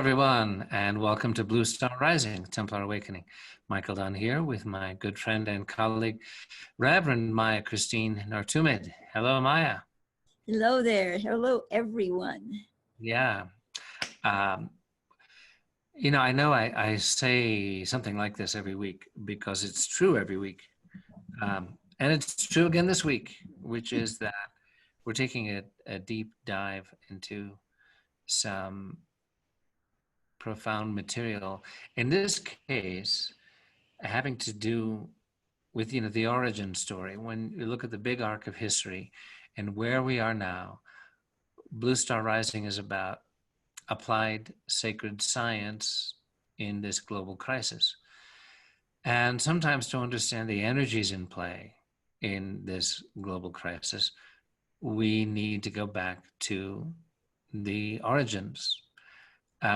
everyone, and welcome to Blue Star Rising, Templar Awakening. Michael Dunn here with my good friend and colleague, Reverend Maia Chrystine Nartoomid. Hello, Maia. Hello there. Hello, everyone. Yeah. I know I say something like this every week because it's true every week. And it's true again this week, which is that we're taking a deep dive into some profound material. In this case, having to do with the origin story. When you look at the big arc of history and where we are now, Blue Star Rising is about applied sacred science in this global crisis. And sometimes to understand the energies in play in this global crisis, we need to go back to the origins,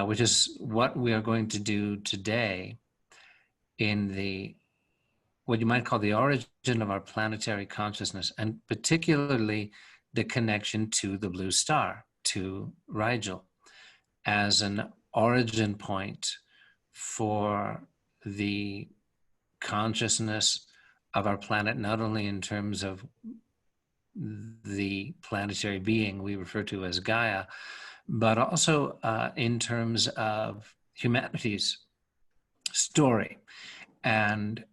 which is what we are going to do today in what you might call the origin of our planetary consciousness, and particularly the connection to the blue star, to Rigel, as an origin point for the consciousness of our planet, not only in terms of the planetary being we refer to as Gaia, but also in terms of humanity's story. And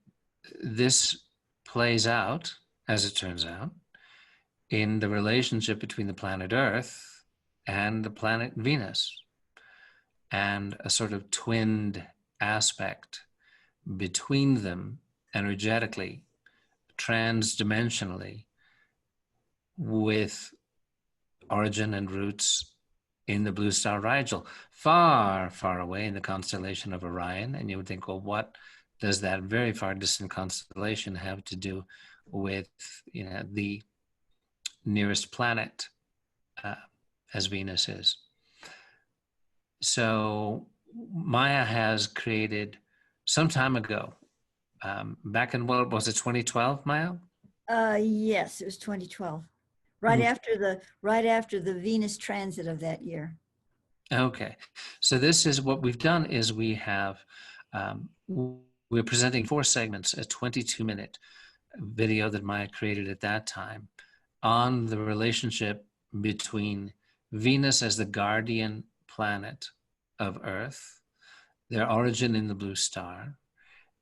this plays out, as it turns out, in the relationship between the planet Earth and the planet Venus, and a sort of twinned aspect between them energetically, transdimensionally, with origin and roots in the blue star Rigel, far, far away in the constellation of Orion. And you would think, well, what does that very far distant constellation have to do with the nearest planet, as Venus is? So Maia has created some time ago, back in, what was it, 2012, Maia? Yes, it was 2012, right after the Venus transit of that year. Okay, so this is what we've done is we have we're presenting 4 segments, a 22-minute video that Maia created at that time on the relationship between Venus as the guardian planet of Earth, their origin in the blue star,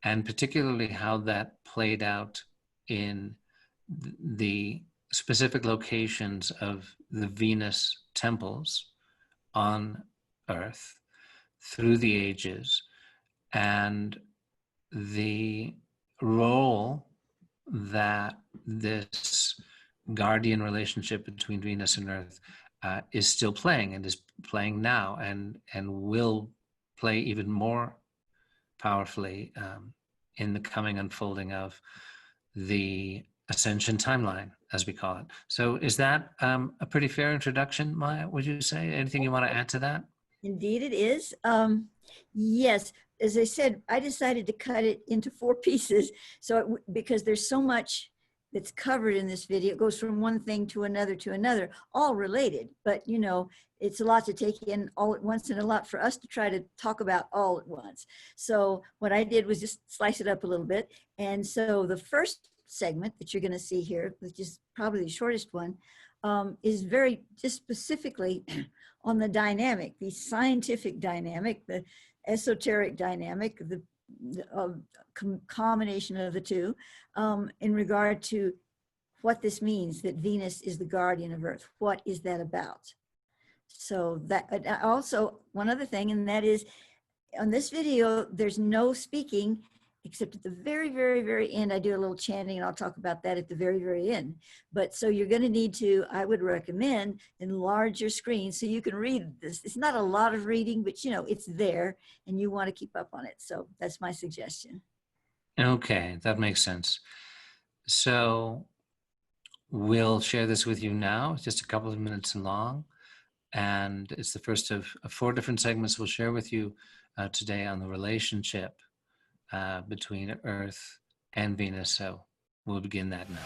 and particularly how that played out in the specific locations of the Venus temples on Earth through the ages, and the role that this guardian relationship between Venus and Earth is still playing, and is playing now, and will play even more powerfully in the coming unfolding of the Ascension Timeline, as we call it. So is that a pretty fair introduction, Maia, would you say? Anything you want to add to that? Indeed it is. Yes, as I said, I decided to cut it into 4 pieces. So because there's so much that's covered in this video, it goes from one thing to another, all related. But it's a lot to take in all at once, and a lot for us to try to talk about all at once. So what I did was just slice it up a little bit. And so the first segment that you're going to see here, which is probably the shortest one, is very just specifically on the dynamic, the scientific dynamic, the esoteric dynamic, the combination of the two, in regard to what this means, that Venus is the guardian of Earth. What is that about? So that also one other thing, and that is on this video, there's no speaking except at the very, very, very end. I do a little chanting, and I'll talk about that at the very, very end. But so you're going to need to, I would recommend, enlarge your screen so you can read this. It's not a lot of reading, but it's there, and you want to keep up on it. So that's my suggestion. Okay, that makes sense. So we'll share this with you now. It's just a couple of minutes long, and it's the first of 4 different segments we'll share with you today on the relationship between Earth and Venus. So we'll begin that now.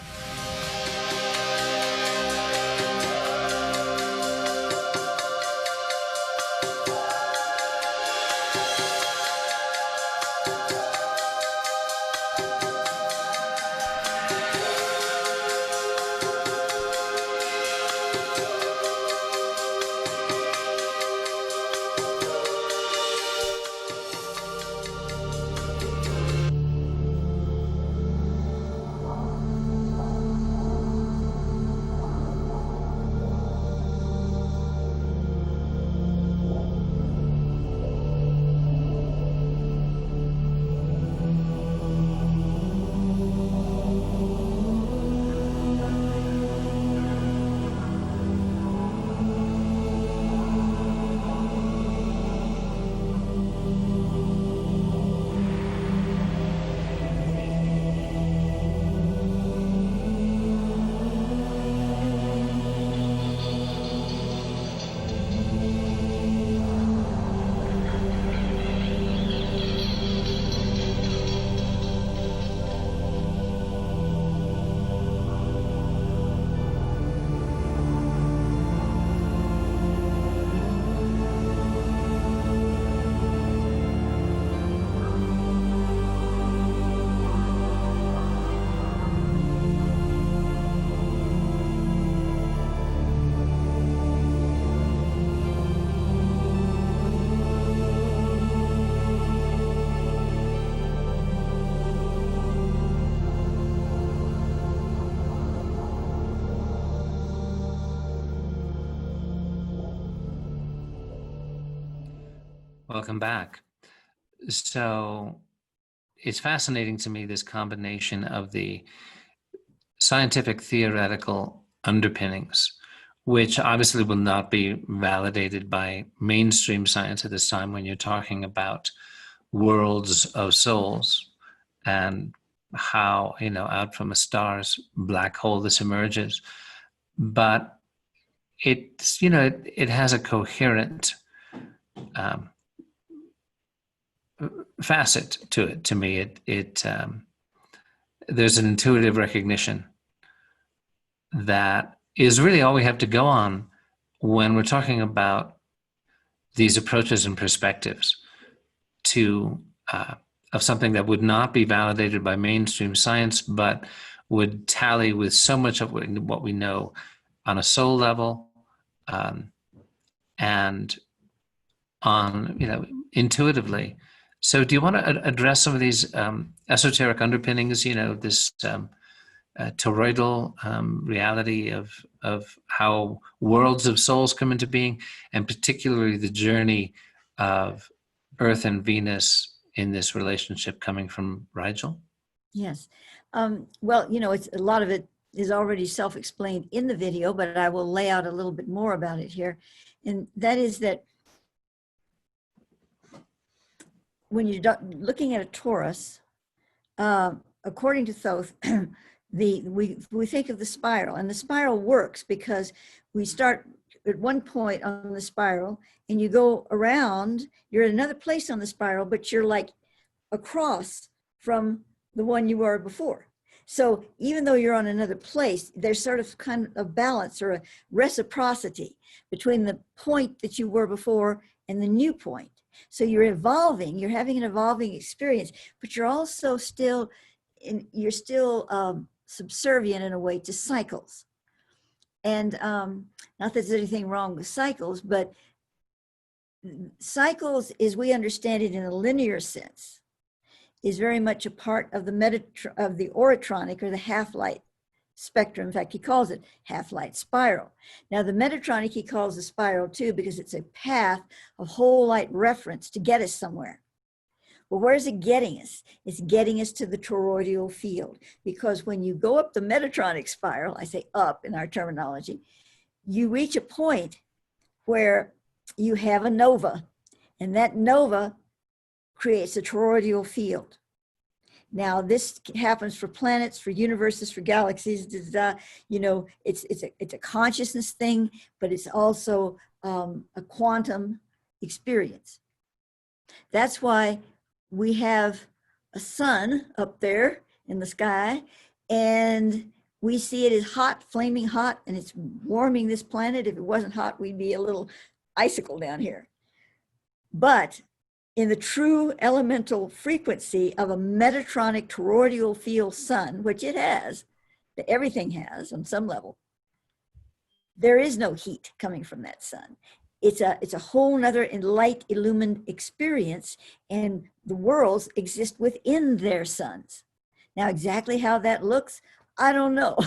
Welcome back. So it's fascinating to me, this combination of the scientific theoretical underpinnings, which obviously will not be validated by mainstream science at this time when you're talking about worlds of souls and how, out from a star's black hole this emerges. But it's, it has a coherent um, facet to it. To me, there's an intuitive recognition that is really all we have to go on when we're talking about these approaches and perspectives to of something that would not be validated by mainstream science, but would tally with so much of what we know on a soul level, and on, intuitively. So do you want to address some of these esoteric underpinnings, this toroidal reality of how worlds of souls come into being, and particularly the journey of Earth and Venus in this relationship coming from Rigel? Yes. Well, it's a lot of it is already self-explained in the video, but I will lay out a little bit more about it here. And that is that when you're looking at a torus, according to Thoth, we think of the spiral, and the spiral works because we start at one point on the spiral and you go around, you're at another place on the spiral, but you're like across from the one you were before. So even though you're on another place, there's sort of kind of a balance or a reciprocity between the point that you were before and the new point. So you're evolving, you're having an evolving experience, but you're also still subservient in a way to cycles. And not that there's anything wrong with cycles, but cycles, as we understand it in a linear sense, is very much a part of the orotronic, or the half-light spectrum. In fact, he calls it half-light spiral. Now, the Metatronic he calls a spiral too, because it's a path of whole light reference to get us somewhere. Well, where is it getting us? It's getting us to the toroidal field, because when you go up the Metatronic spiral, I say up in our terminology, you reach a point where you have a nova, and that nova creates a toroidal field. Now, this happens for planets, for universes, for galaxies. It's a consciousness thing, but it's also a quantum experience. That's why we have a sun up there in the sky, and we see it as hot, flaming hot, and it's warming this planet. If it wasn't hot, we'd be a little icicle down here. But in the true elemental frequency of a Metatronic toroidal field sun, which it has, that everything has on some level, there is no heat coming from that sun. It's a whole nother light illumined experience, and the worlds exist within their suns. Now, exactly how that looks, I don't know,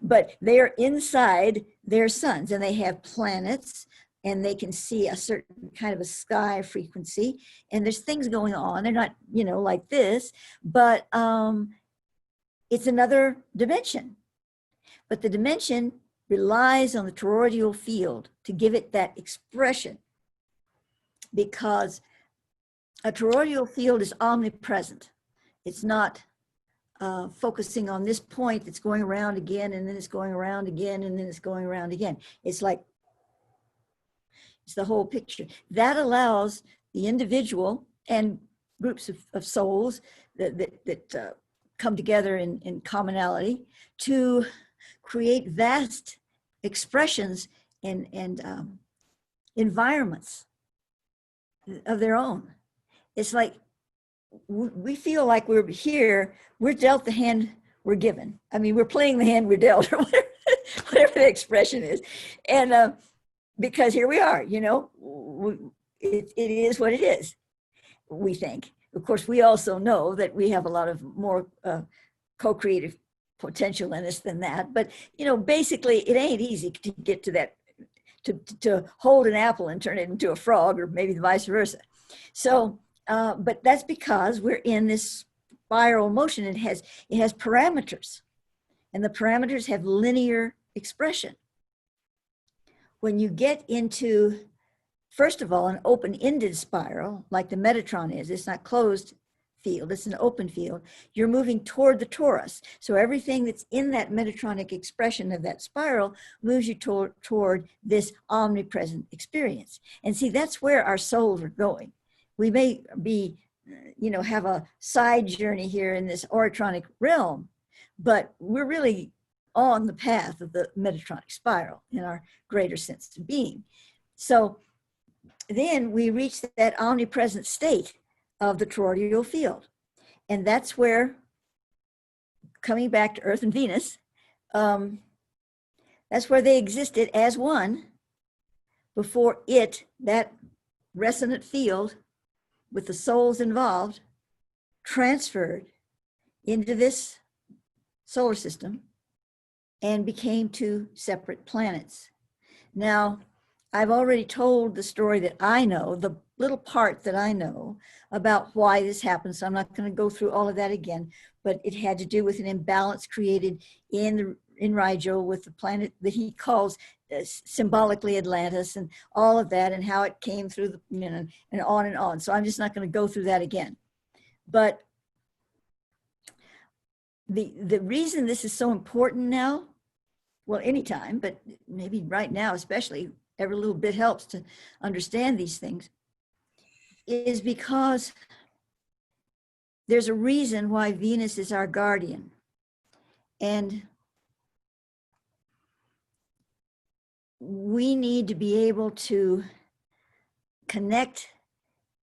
but they are inside their suns, and they have planets, and they can see a certain kind of a sky frequency, and there's things going on. They're not, like this, but it's another dimension. But the dimension relies on the toroidal field to give it that expression, because a toroidal field is omnipresent. It's not focusing on this point that's going around again, and then it's going around again, and then it's going around again. It's like, it's the whole picture. That allows the individual and groups of souls that come together in commonality to create vast expressions and environments of their own. It's like we feel like we're here, we're dealt the hand we're given. I mean, we're playing the hand we're dealt, or whatever the expression is. And because here we are, it is what it is, we think. Of course, we also know that we have a lot of more co-creative potential in us than that. But, basically, it ain't easy to get to that, to hold an apple and turn it into a frog, or maybe vice versa. So, but that's because we're in this spiral motion. It has parameters, and the parameters have linear expression. When you get into, first of all, an open-ended spiral, like the Metatron is, it's not closed field, it's an open field, you're moving toward the torus. So everything that's in that Metatronic expression of that spiral moves you toward this omnipresent experience. And see, that's where our souls are going. We may be, have a side journey here in this oratronic realm, but we're really on the path of the Metatronic spiral in our greater sense of being. So then we reach that omnipresent state of the toroidal field. And that's where, coming back to Earth and Venus, that's where they existed as one before that resonant field with the souls involved, transferred into this solar system and became two separate planets. Now, I've already told the story that I know, the little part that I know about why this happened, so I'm not going to go through all of that again, but it had to do with an imbalance created in Rigel with the planet that he calls symbolically Atlantis, and all of that, and how it came through the, and on and on. So I'm just not going to go through that again. But the reason this is so important now, well, anytime, but maybe right now especially, every little bit helps to understand these things, is because there's a reason why Venus is our guardian. And we need to be able to connect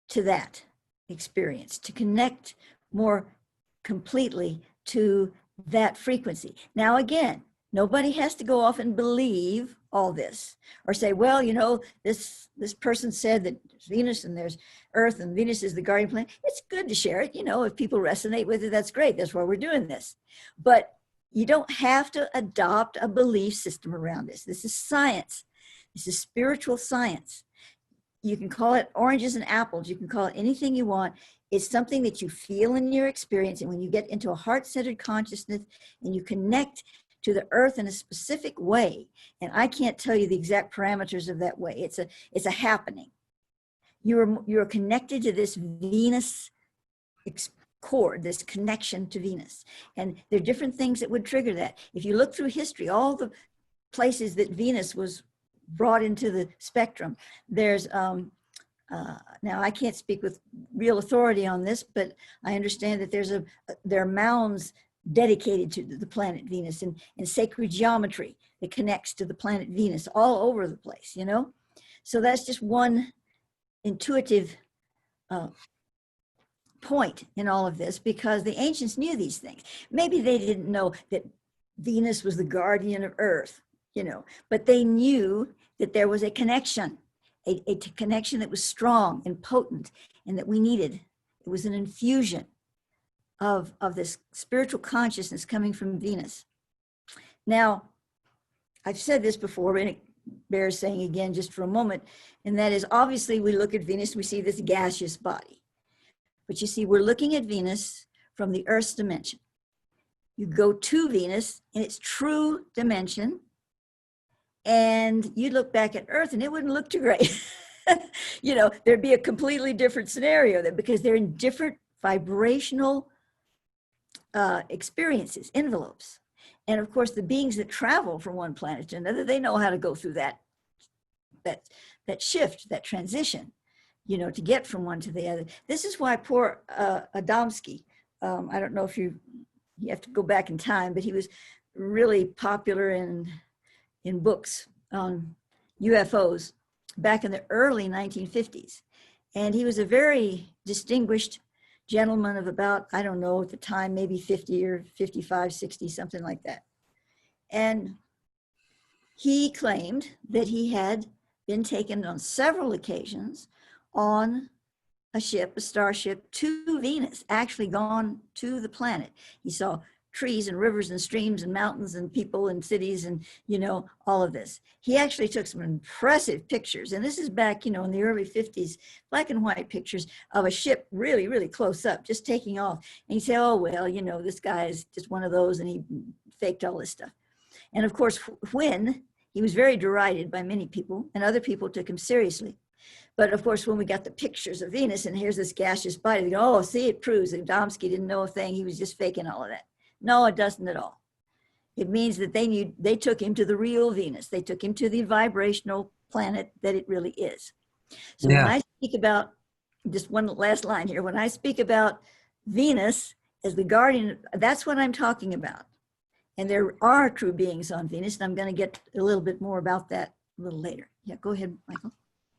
to that experience, to connect more completely to that frequency. Now, again, nobody has to go off and believe all this or say, well, this person said that there's Venus and there's Earth and Venus is the guardian planet. It's good to share it. If people resonate with it, that's great. That's why we're doing this. But you don't have to adopt a belief system around this. This is science. This is spiritual science. You can call it oranges and apples. You can call it anything you want. It's something that you feel in your experience. And when you get into a heart-centered consciousness and you connect to the earth in a specific way, and I can't tell you the exact parameters of that way. It's a happening. You're connected to this Venus cord, this connection to Venus. And there are different things that would trigger that. If you look through history, all the places that Venus was brought into the spectrum, there's, now I can't speak with real authority on this, but I understand that there are mounds dedicated to the planet Venus and sacred geometry that connects to the planet Venus all over the place, So that's just one intuitive point in all of this, because the ancients knew these things. Maybe they didn't know that Venus was the guardian of Earth, but they knew that there was a connection, a connection that was strong and potent and that we needed. It was an infusion of this spiritual consciousness coming from Venus. Now, I've said this before, but it bears saying again just for a moment, and that is, obviously we look at Venus, we see this gaseous body. But you see, we're looking at Venus from the Earth's dimension. You go to Venus in its true dimension, and you look back at Earth and it wouldn't look too great. There'd be a completely different scenario there, because they're in different vibrational experiences, envelopes. And of course, the beings that travel from one planet to another, they know how to go through that shift, that transition, to get from one to the other. This is why poor Adamski, I don't know if you have to go back in time, but he was really popular in books on UFOs back in the early 1950s. And he was a very distinguished gentleman of about, I don't know, at the time, maybe 50 or 55, 60, something like that. And he claimed that he had been taken on several occasions on a ship, a starship, to Venus, actually gone to the planet. He saw trees and rivers and streams and mountains and people and cities and, you know, all of this. He actually took some impressive pictures. And this is back, you know, in the early 50s, black and white pictures of a ship really, really close up, just taking off. And he said, oh, well, you know, this guy is just one of those, and he faked all this stuff. And of course, when he was very derided by many people, and other people took him seriously. But of course, when we got the pictures of Venus and here's this gaseous body, they go, oh, see, it proves that Domsky didn't know a thing. He was just faking all of that. No, it doesn't at all. It means that they took him to the real Venus. They took him to the vibrational planet that it really is. So when I speak about, just one last line here, when I speak about Venus as the guardian, that's what I'm talking about. And there are true beings on Venus, and I'm going to get a little bit more about that a little later. Yeah, go ahead, Michael.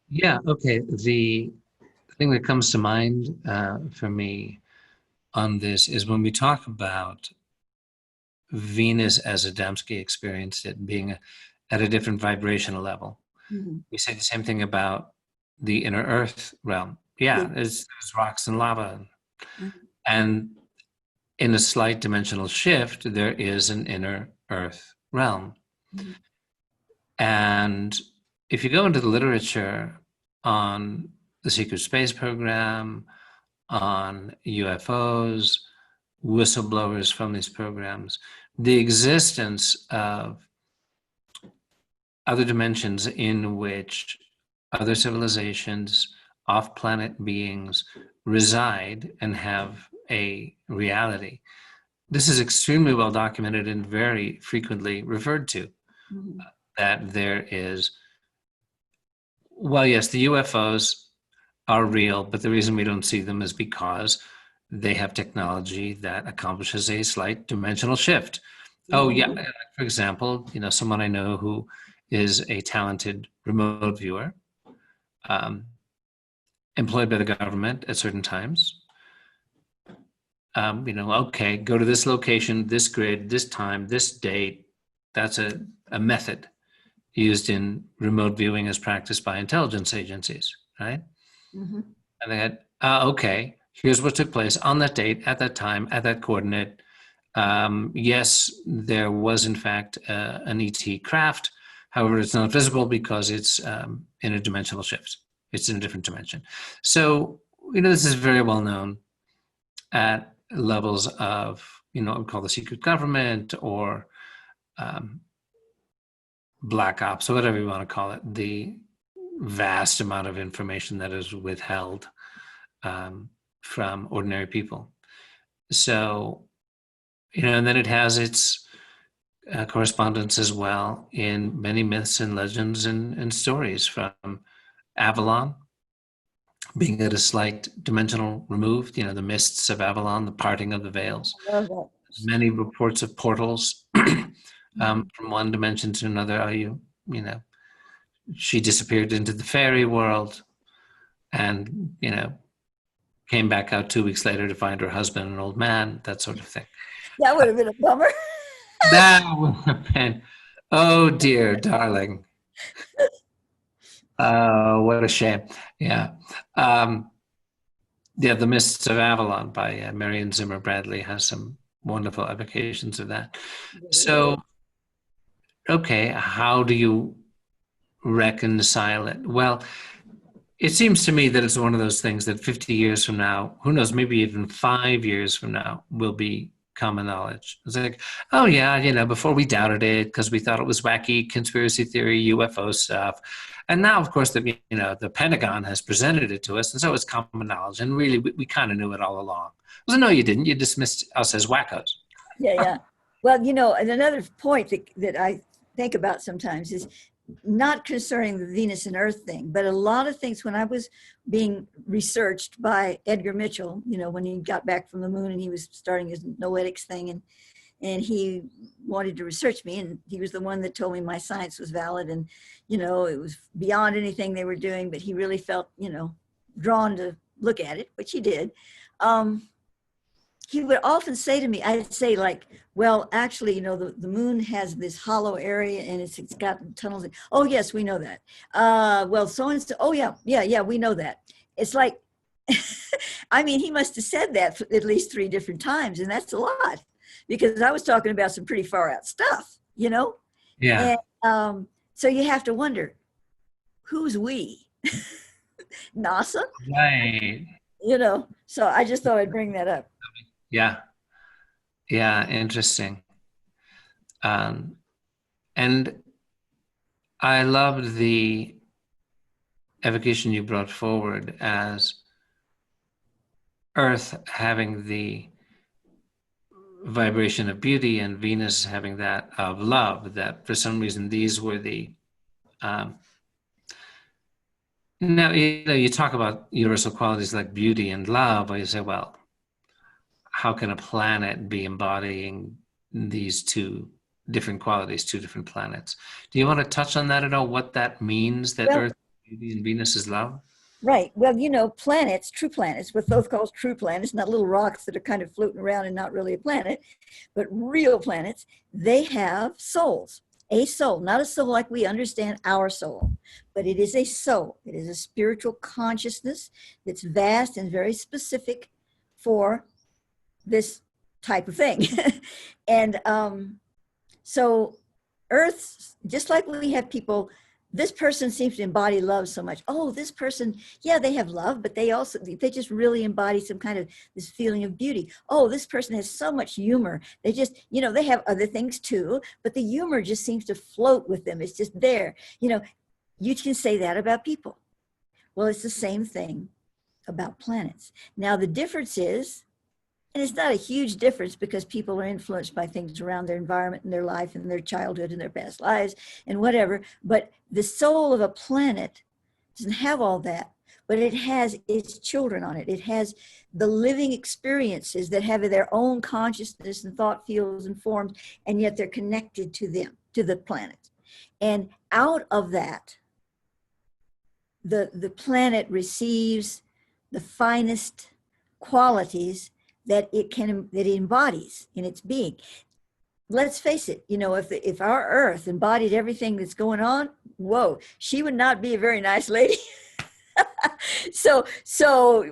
Yeah, okay. The thing that comes to mind for me on this is when we talk about Venus as Adamski experienced it, being at a different vibrational level. Mm-hmm. We say the same thing about the inner earth realm. Yeah, there's rocks and lava. Mm-hmm. And in a slight dimensional shift, there is an inner earth realm. Mm-hmm. And if you go into the literature on the secret space program, on UFOs, whistleblowers from these programs, the existence of other dimensions in which other civilizations, off-planet beings reside and have a reality. This is extremely well documented and very frequently referred to. Mm-hmm. That there is, well, yes, the UFOs are real, but the reason we don't see them is because they have technology that accomplishes a slight dimensional shift. Mm-hmm. Oh, yeah. For example, you know, someone I know who is a talented remote viewer, employed by the government at certain times. You know, okay, go to this location, this grid, this time, this date. That's a method used in remote viewing as practiced by intelligence agencies, right? Mm-hmm. And they had, okay, here's what took place on that date, at that time, at that coordinate. Yes, there was in fact an ET craft. However, it's not visible because it's in a dimensional shift. It's in a different dimension. So, you know, this is very well known at levels of, you know, what we call the secret government or black ops, or whatever you want to call it, the vast amount of information that is withheld from ordinary people. So, you know, and then it has its correspondence as well in many myths and legends and stories, from Avalon being at a slight dimensional removed, you know, the mists of Avalon, the parting of the veils. Many reports of portals from one dimension to another. You know, she disappeared into the fairy world and, you know, came back out 2 weeks later to find her husband, an old man, that sort of thing. That would have been a bummer. That would have been, oh dear, darling. What a shame. Yeah. Yeah, The Mists of Avalon by Marion Zimmer Bradley has some wonderful evocations of that. So, okay, how do you reconcile it? Well, it seems to me that it's one of those things that 50 years from now, who knows, maybe even 5 years from now, will be common knowledge. It's like, oh yeah, you know, before we doubted it because we thought it was wacky conspiracy theory, UFO stuff. And now, of course, the Pentagon has presented it to us, and so it's common knowledge. And really, we kind of knew it all along. I was like, no, you didn't. You dismissed us as wackos. Yeah. Well, you know, and another point that I think about sometimes is not concerning the Venus and Earth thing, but a lot of things when I was being researched by Edgar Mitchell, you know, when he got back from the moon and he was starting his noetics thing, and he wanted to research me, and he was the one that told me my science was valid and, you know, it was beyond anything they were doing, but he really felt, you know, drawn to look at it, which he did. He would often say to me, I'd say like, well, actually, you know, the moon has this hollow area and it's got tunnels. Oh, yes, we know that. Well, so-and-so, oh, yeah, we know that. It's like, I mean, he must have said that at least 3 different times, and that's a lot. because I was talking about some pretty far out stuff, you know? Yeah. And so you have to wonder, who's we? NASA? Right. You know, so I just thought I'd bring that up. Yeah. Yeah. Interesting. Um, and I loved the evocation you brought forward as Earth having the vibration of beauty and Venus having that of love, that for some reason these were the um, now you talk about universal qualities like beauty and love, or you say, well, how can a planet be embodying these two different qualities, two different planets? Do you want to touch on that at all, what that means, that Well, Earth is beauty and Venus is love? right. Well, you know, planets, true planets, what both called true planets, not little rocks that are kind of floating around and not really a planet, but real planets, they have souls. A soul, not a soul like we understand our soul, but it is a soul. It is a spiritual consciousness that's vast and very specific for this type of thing. And so Earth, just like we have people, this person seems to embody love so much. Oh, this person, yeah, they have love, but they just really embody some kind of this feeling of beauty. Oh, this person has so much humor. They just, you know, they have other things too, but the humor just seems to float with them. It's just there. You know, you can say that about people. Well, it's the same thing about planets. Now, the difference is, and it's not a huge difference because people are influenced by things around their environment and their life and their childhood and their past lives and whatever. But the soul of a planet doesn't have all that, but it has its children on it. It has the living experiences that have their own consciousness and thought fields and forms, and yet they're connected to them, to the planet. And out of that, the planet receives the finest qualities that it embodies in its being. Let's face it, you know, if our Earth embodied everything that's going on, whoa, she would not be a very nice lady. So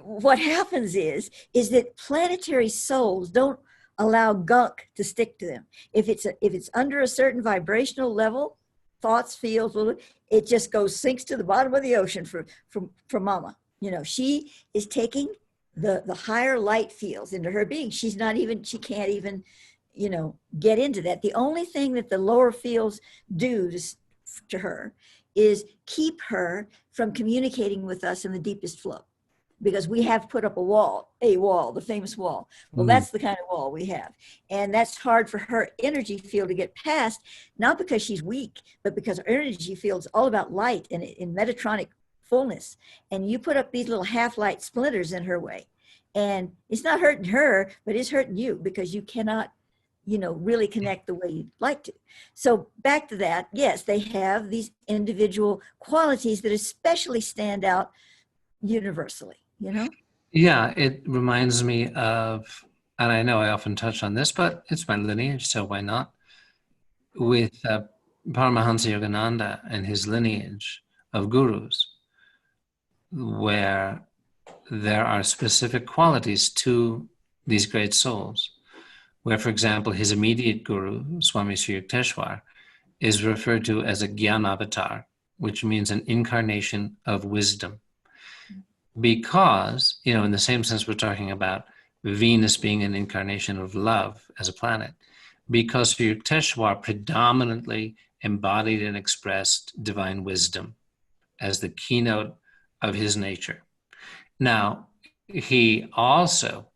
what happens is that planetary souls don't allow gunk to stick to them. If it's under a certain vibrational level, thoughts, feels, it just sinks to the bottom of the ocean from Mama. You know, she is taking the higher light fields into her being. She can't even, you know, get into that. The only thing that the lower fields do to her is keep her from communicating with us in the deepest flow, because we have put up a wall, the famous wall. Well, that's the kind of wall we have. And that's hard for her energy field to get past, not because she's weak, but because her energy field is all about light and in Metatronic fullness. And you put up these little half-light splinters in her way. And it's not hurting her, but it's hurting you because you cannot, you know, really connect the way you'd like to. So back to that, yes, they have these individual qualities that especially stand out universally, you know? Yeah, it reminds me of, and I know I often touch on this, but it's my lineage, so why not? With Paramahansa Yogananda and his lineage of gurus, where there are specific qualities to these great souls, where, for example, his immediate guru, Swami Sri Yukteswar, is referred to as a Gyan avatar, which means an incarnation of wisdom. Because, you know, in the same sense we're talking about Venus being an incarnation of love as a planet, because Sri Yukteswar predominantly embodied and expressed divine wisdom as the keynote of his nature. Now, he also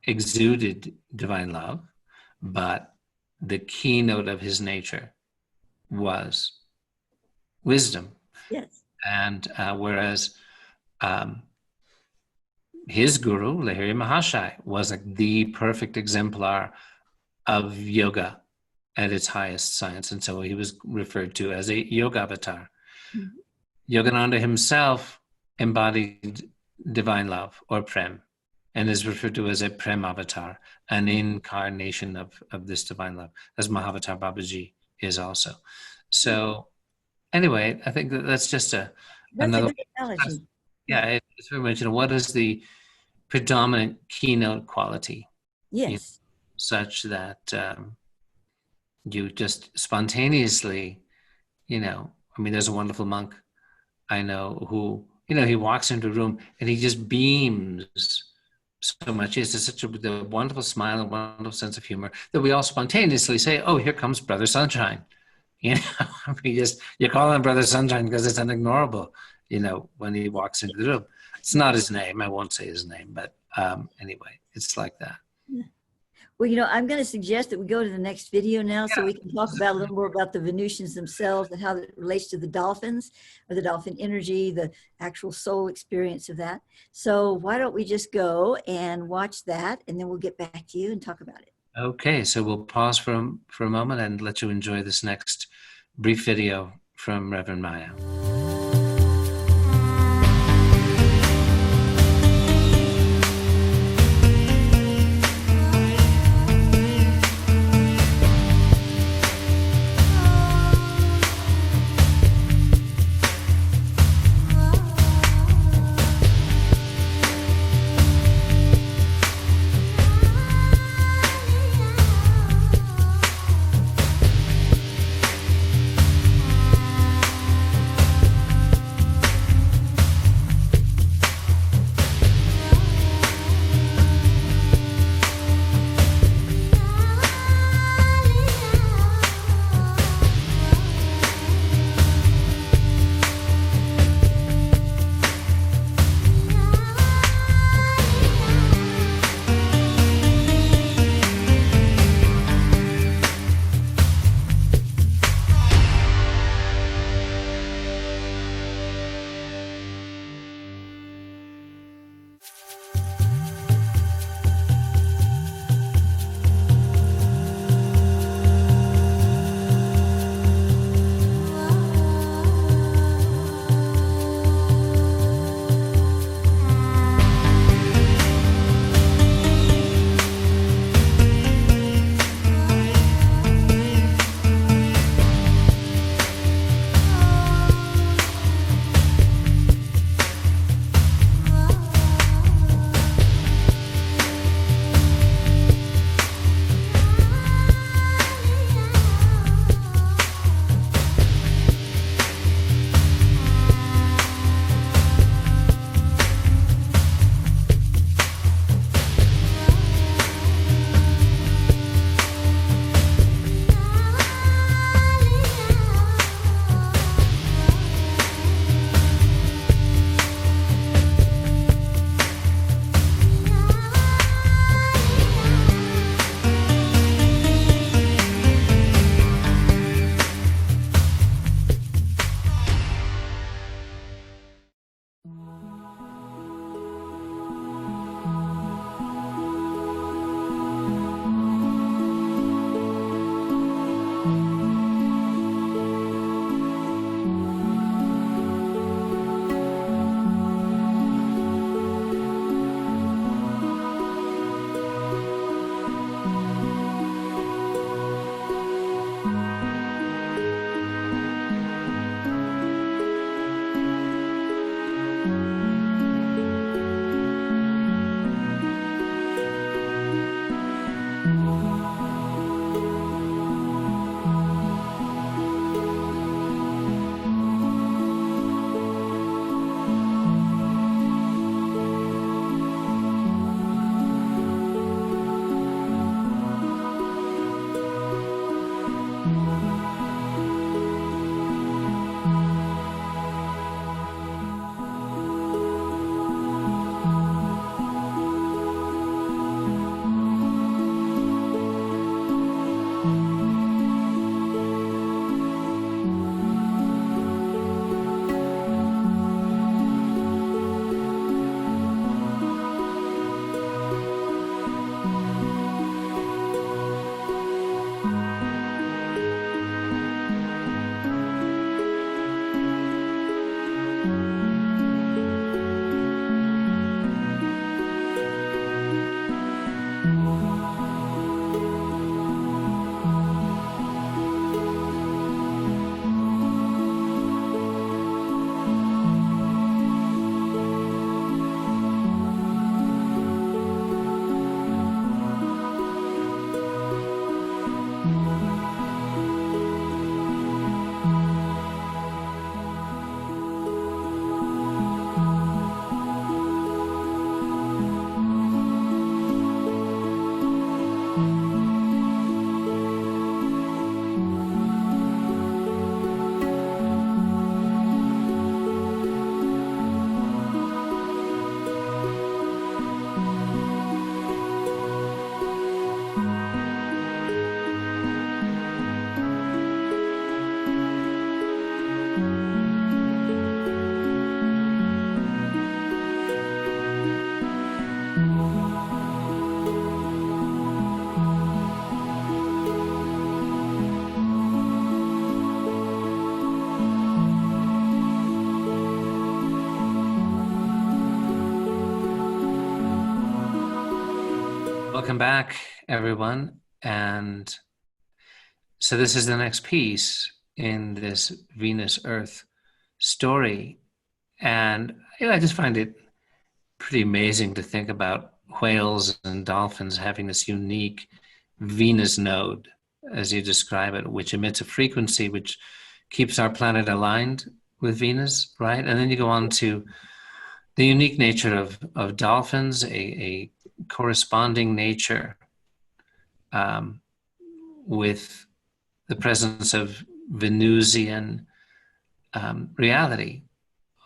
exuded divine love, but the keynote of his nature was wisdom. Yes. And whereas his guru, Lahiri Mahashai, was like the perfect exemplar of yoga at its highest science. And so he was referred to as a yoga avatar. Mm-hmm. Yogananda himself embodied divine love, or prem, and is referred to as a prem avatar, an incarnation of this divine love, as Mahavatar Babaji is also. So anyway, I think that's just another. A good analogy. Yeah, it's very much, you know, what is the predominant keynote quality? Yes. such that you just spontaneously, I mean, there's a wonderful monk I know who, he walks into a room and he just beams so much. He has such a wonderful smile and wonderful sense of humor that we all spontaneously say, "Oh, here comes Brother Sunshine." You call him Brother Sunshine because it's unignorable, when he walks into the room. It's not his name. I won't say his name, but anyway, it's like that. Well, I'm going to suggest that we go to the next video now so we can talk about a little more about the Venusians themselves and how that relates to the dolphins, or the dolphin energy, the actual soul experience of that. So why don't we just go and watch that, and then we'll get back to you and talk about it. Okay, so we'll pause for a moment and let you enjoy this next brief video from Reverend Maia. welcome back, everyone. And so this is the next piece in this Venus Earth story. And I just find it pretty amazing to think about whales and dolphins having this unique Venus node, as you describe it, which emits a frequency which keeps our planet aligned with Venus, right? And then you go on to the unique nature of dolphins, a corresponding nature with the presence of Venusian reality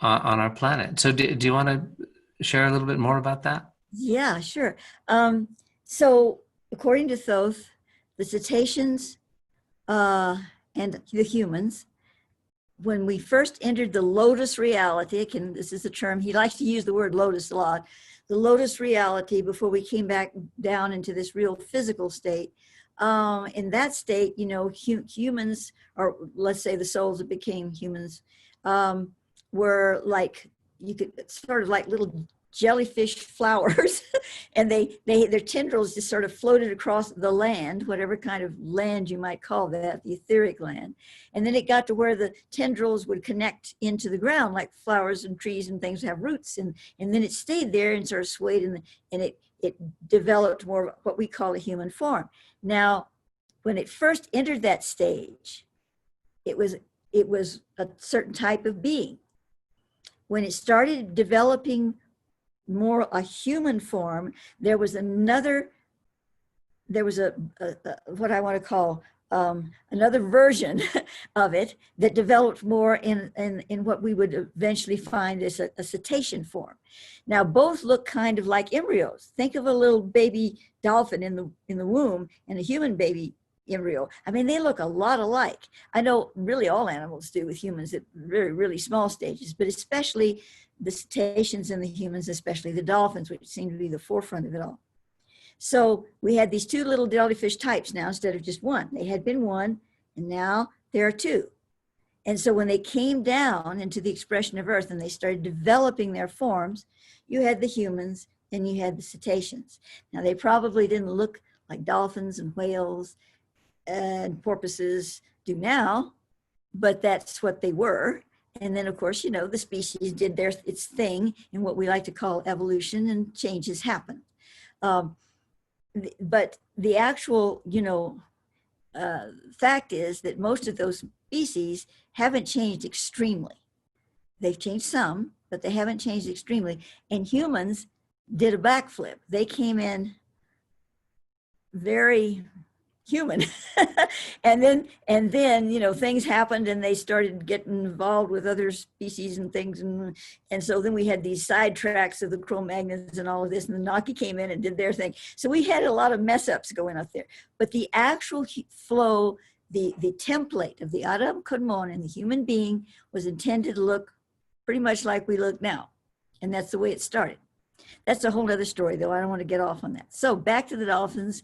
on our planet. So do you want to share a little bit more about that? Yeah, sure. So according to Thoth, the cetaceans and the humans, when we first entered the lotus reality, this is a term, he likes to use the word lotus a lot, the lotus reality before we came back down into this real physical state. In that state, humans, or let's say the souls that became humans, were like, sort of like little jellyfish flowers, and their tendrils just sort of floated across the land, whatever kind of land you might call that, the etheric land. And then it got to where the tendrils would connect into the ground, like flowers and trees and things have roots, and then it stayed there and sort of swayed, and it developed more of what we call a human form. Now, when it first entered that stage, it was a certain type of being. When it started developing more a human form, there was a what I want to call another version of it that developed more in what we would eventually find as a cetacean form. Now, both look kind of like embryos. Think of a little baby dolphin in the womb and a human baby embryo. I mean, they look a lot alike. I know really all animals do with humans at very, really small stages, but especially the cetaceans and the humans, especially the dolphins, which seem to be the forefront of it all. So we had these two little jellyfish types now instead of just one. They had been one, and now there are two. And so when they came down into the expression of Earth and they started developing their forms, you had the humans and you had the cetaceans. Now, they probably didn't look like dolphins and whales and porpoises do now, but that's what they were. And then, of course, the species did its thing in what we like to call evolution, and changes happen. But the actual, fact is that most of those species haven't changed extremely. They've changed some, but they haven't changed extremely. And humans did a backflip. They came in very human. and then things happened and they started getting involved with other species and things, and so then we had these sidetracks of the Cro-Magnons and all of this, and the Naki came in and did their thing. So we had a lot of mess ups going up there, but the actual flow, the template of the Adam Kadmon and the human being was intended to look pretty much like we look now, and that's the way it started. That's a whole other story, though. I don't want to get off on that. So back to the dolphins.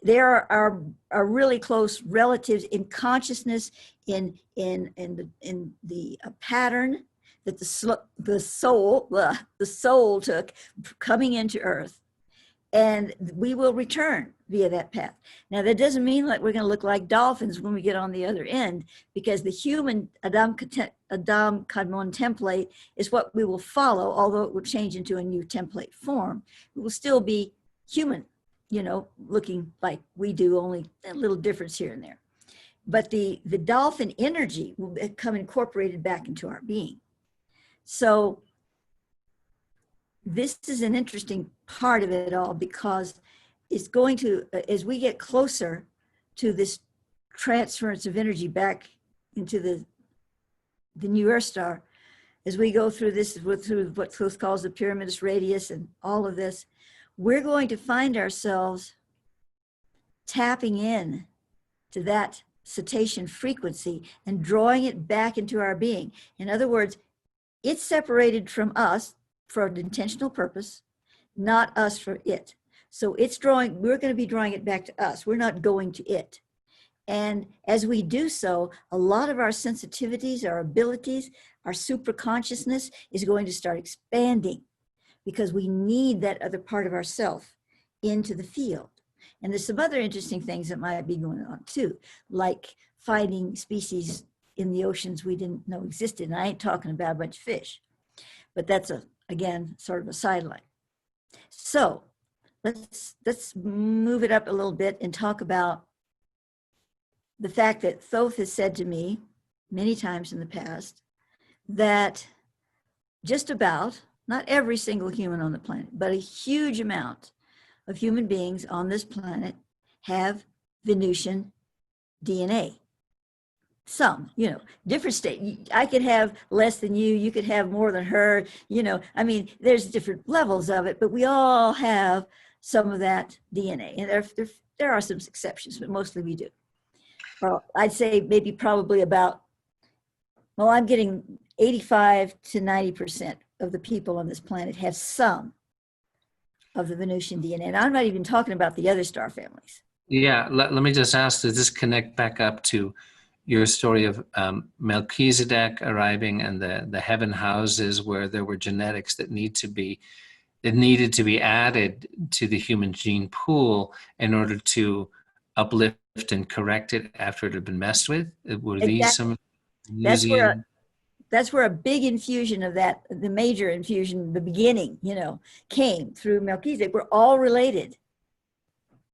They are really close relatives in consciousness, in the pattern that the soul took coming into Earth, and we will return via that path. Now, that doesn't mean that we're going to look like dolphins when we get on the other end, because the human Adam Kadmon template is what we will follow, although it will change into a new template form. It will still be human, looking like we do, only a little difference here and there. But the dolphin energy will become incorporated back into our being. So this is an interesting part of it all, because it's going to, as we get closer to this transference of energy back into the new Earth star, as we go through this, through what Thoth calls the pyramidus radius and all of this, we're going to find ourselves tapping in to that cetacean frequency and drawing it back into our being. In other words, it's separated from us for an intentional purpose, not us for it. So we're going to be drawing it back to us. We're not going to it. And as we do so, a lot of our sensitivities, our abilities, our superconsciousness is going to start expanding, because we need that other part of ourself into the field. And there's some other interesting things that might be going on too, like fighting species in the oceans we didn't know existed. And I ain't talking about a bunch of fish, but that's again, sort of a sideline. So let's move it up a little bit and talk about the fact that Thoth has said to me many times in the past that just about, not every single human on the planet, but a huge amount of human beings on this planet have Venusian DNA. Some, different state. I could have less than you could have more than her, I mean, there's different levels of it, but we all have some of that DNA. And there are some exceptions, but mostly we do. Well, I'd say maybe probably about, well, I'm getting 85 to 90% of the people on this planet have some of the Venusian DNA. And I'm not even talking about the other star families. Yeah, let me just ask, does this connect back up to your story of Melchizedek arriving and the heaven houses where there were genetics that needed to be added to the human gene pool in order to uplift and correct it after it had been messed with? Were exactly. These some Venusian? That's where a big infusion of that, the major infusion, the beginning, came through Melchizedek. We're all related.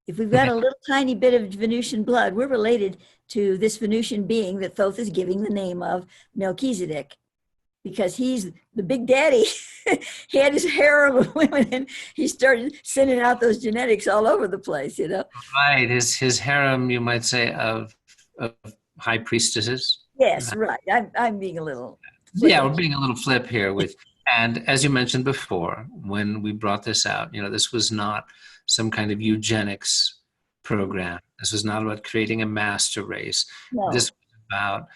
If we've got a little tiny bit of Venusian blood, we're related to this Venusian being that Thoth is giving the name of Melchizedek, because he's the big daddy. He had his harem of women, and he started sending out those genetics all over the place, Right, his harem, you might say, of high priestesses. Yes, right. I'm being a little flippant. Yeah, we're being a little flip here and as you mentioned before, when we brought this out, this was not some kind of eugenics program. This was not about creating a master race. No. This was about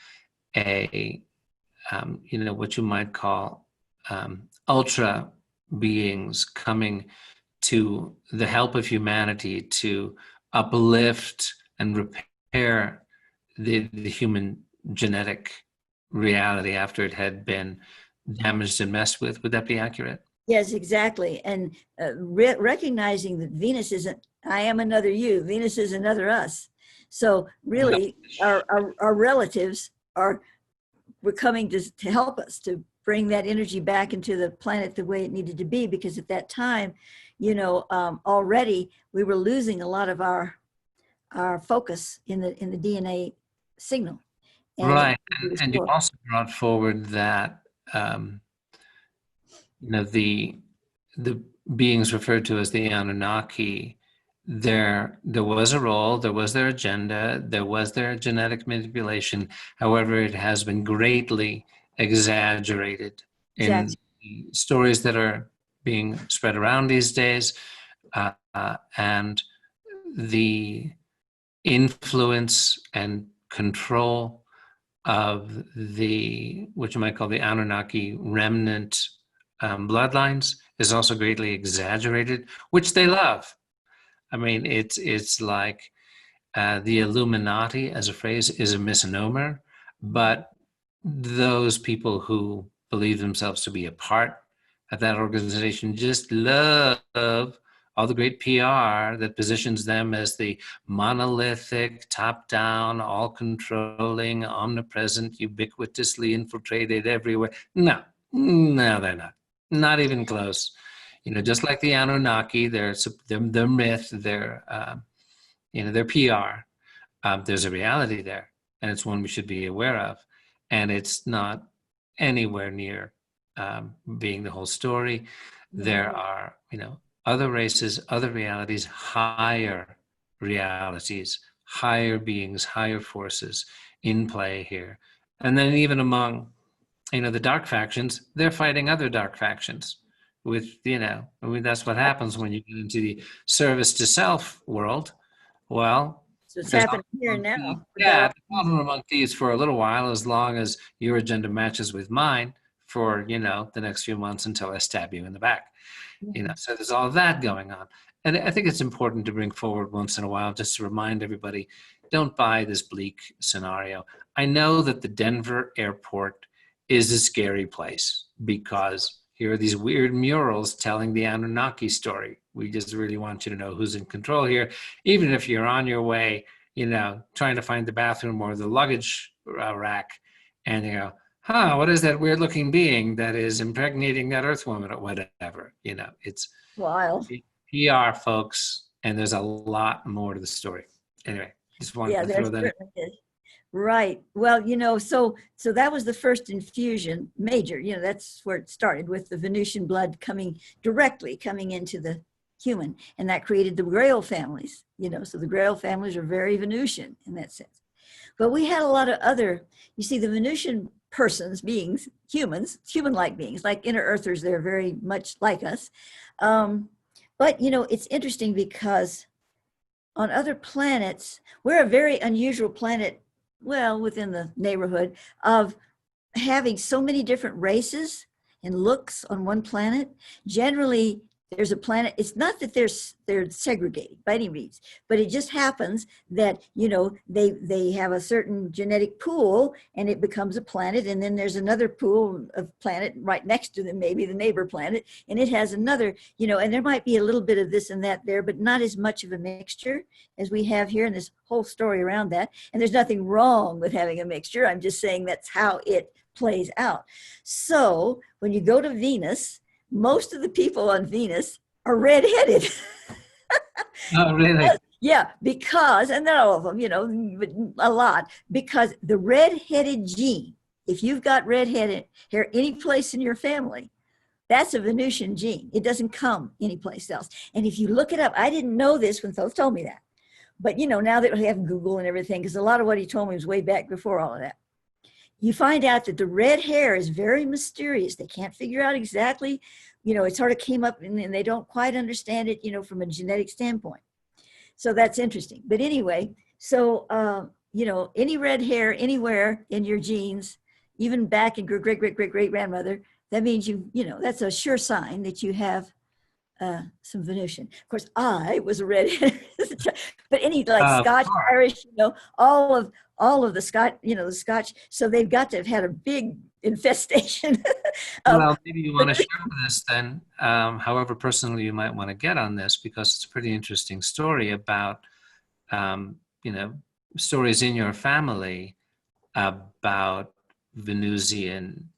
a, what you might call ultra beings coming to the help of humanity to uplift and repair the human genetic reality after it had been damaged and messed with. Would that be accurate? Yes, exactly. And recognizing that Venus isn't, I am another you, Venus is another us. So really our relatives were coming to help us to bring that energy back into the planet the way it needed to be, because at that time, already we were losing a lot of our focus in the DNA signal. Right, and you also brought forward that the beings referred to as the Anunnaki, there was a role, there was their agenda, there was their genetic manipulation. However, it has been greatly exaggerated in the stories that are being spread around these days, and the influence and control of what you might call the Anunnaki remnant bloodlines is also greatly exaggerated, which they love. I mean, it's like the Illuminati as a phrase is a misnomer, but those people who believe themselves to be a part of that organization just love all the great PR that positions them as the monolithic, top-down, all-controlling, omnipresent, ubiquitously infiltrated everywhere. No, they're not. Not even close. Just like the Anunnaki, their myth, their PR. There's a reality there, and it's one we should be aware of. And it's not anywhere near being the whole story. There are, other races, other realities, higher realities, higher beings, higher forces in play here. And then even among, the dark factions, they're fighting other dark factions with, that's what happens when you get into the service to self world. Well, so it's happening here now. Yeah, the problem among thieves for a little while, as long as your agenda matches with mine for, the next few months until I stab you in the back. So there's all that going on. And I think it's important to bring forward once in a while, just to remind everybody, don't buy this bleak scenario. I know that the Denver airport is a scary place because, here are these weird murals telling the Anunnaki story. We just really want you to know who's in control here. Even if you're on your way, trying to find the bathroom or the luggage rack, and you go, huh, what is that weird looking being that is impregnating that earth woman or whatever? It's Wild. PR, folks, and there's a lot more to the story. Anyway, just wanted to throw that in. Is. Right. Well, so that was the first infusion, major, that's where it started, with the Venusian blood coming into the human. And that created the Grail families, so the Grail families are very Venusian in that sense. But we had a lot of other, you see, the Venusian beings, humans, human-like beings, like inner earthers, they're very much like us. But, it's interesting because on other planets, we're a very unusual planet, well, within the neighborhood of having so many different races and looks on one planet. Generally, there's a planet, it's not that they're segregated by any means, but it just happens that, they have a certain genetic pool and it becomes a planet. And then there's another pool of planet right next to them, maybe the neighbor planet, and it has another, and there might be a little bit of this and that there, but not as much of a mixture as we have here, and this whole story around that. And there's nothing wrong with having a mixture. I'm just saying that's how it plays out. So when you go to Venus, most of the people on Venus are redheaded. Oh, really? Yeah, because, and not all of them, but a lot, because the redheaded gene, if you've got redheaded hair any place in your family, that's a Venusian gene. It doesn't come anyplace else. And if you look it up, I didn't know this when Thoth told me that. But, now that we have Google and everything, because a lot of what he told me was way back before all of that. You find out that the red hair is very mysterious. They can't figure out exactly, it sort of came up and they don't quite understand it, from a genetic standpoint. So that's interesting. But anyway, so, any red hair anywhere in your genes, even back in great-great-great-great-grandmother, that means that's a sure sign that you have some Venusian. Of course, I was a redhead, but any Scotch, Irish, all of the Scotch, the Scotch. So they've got to have had a big infestation. Well, maybe you want to share with us then, however personally you might want to get on this, because it's a pretty interesting story about, stories in your family about Venusian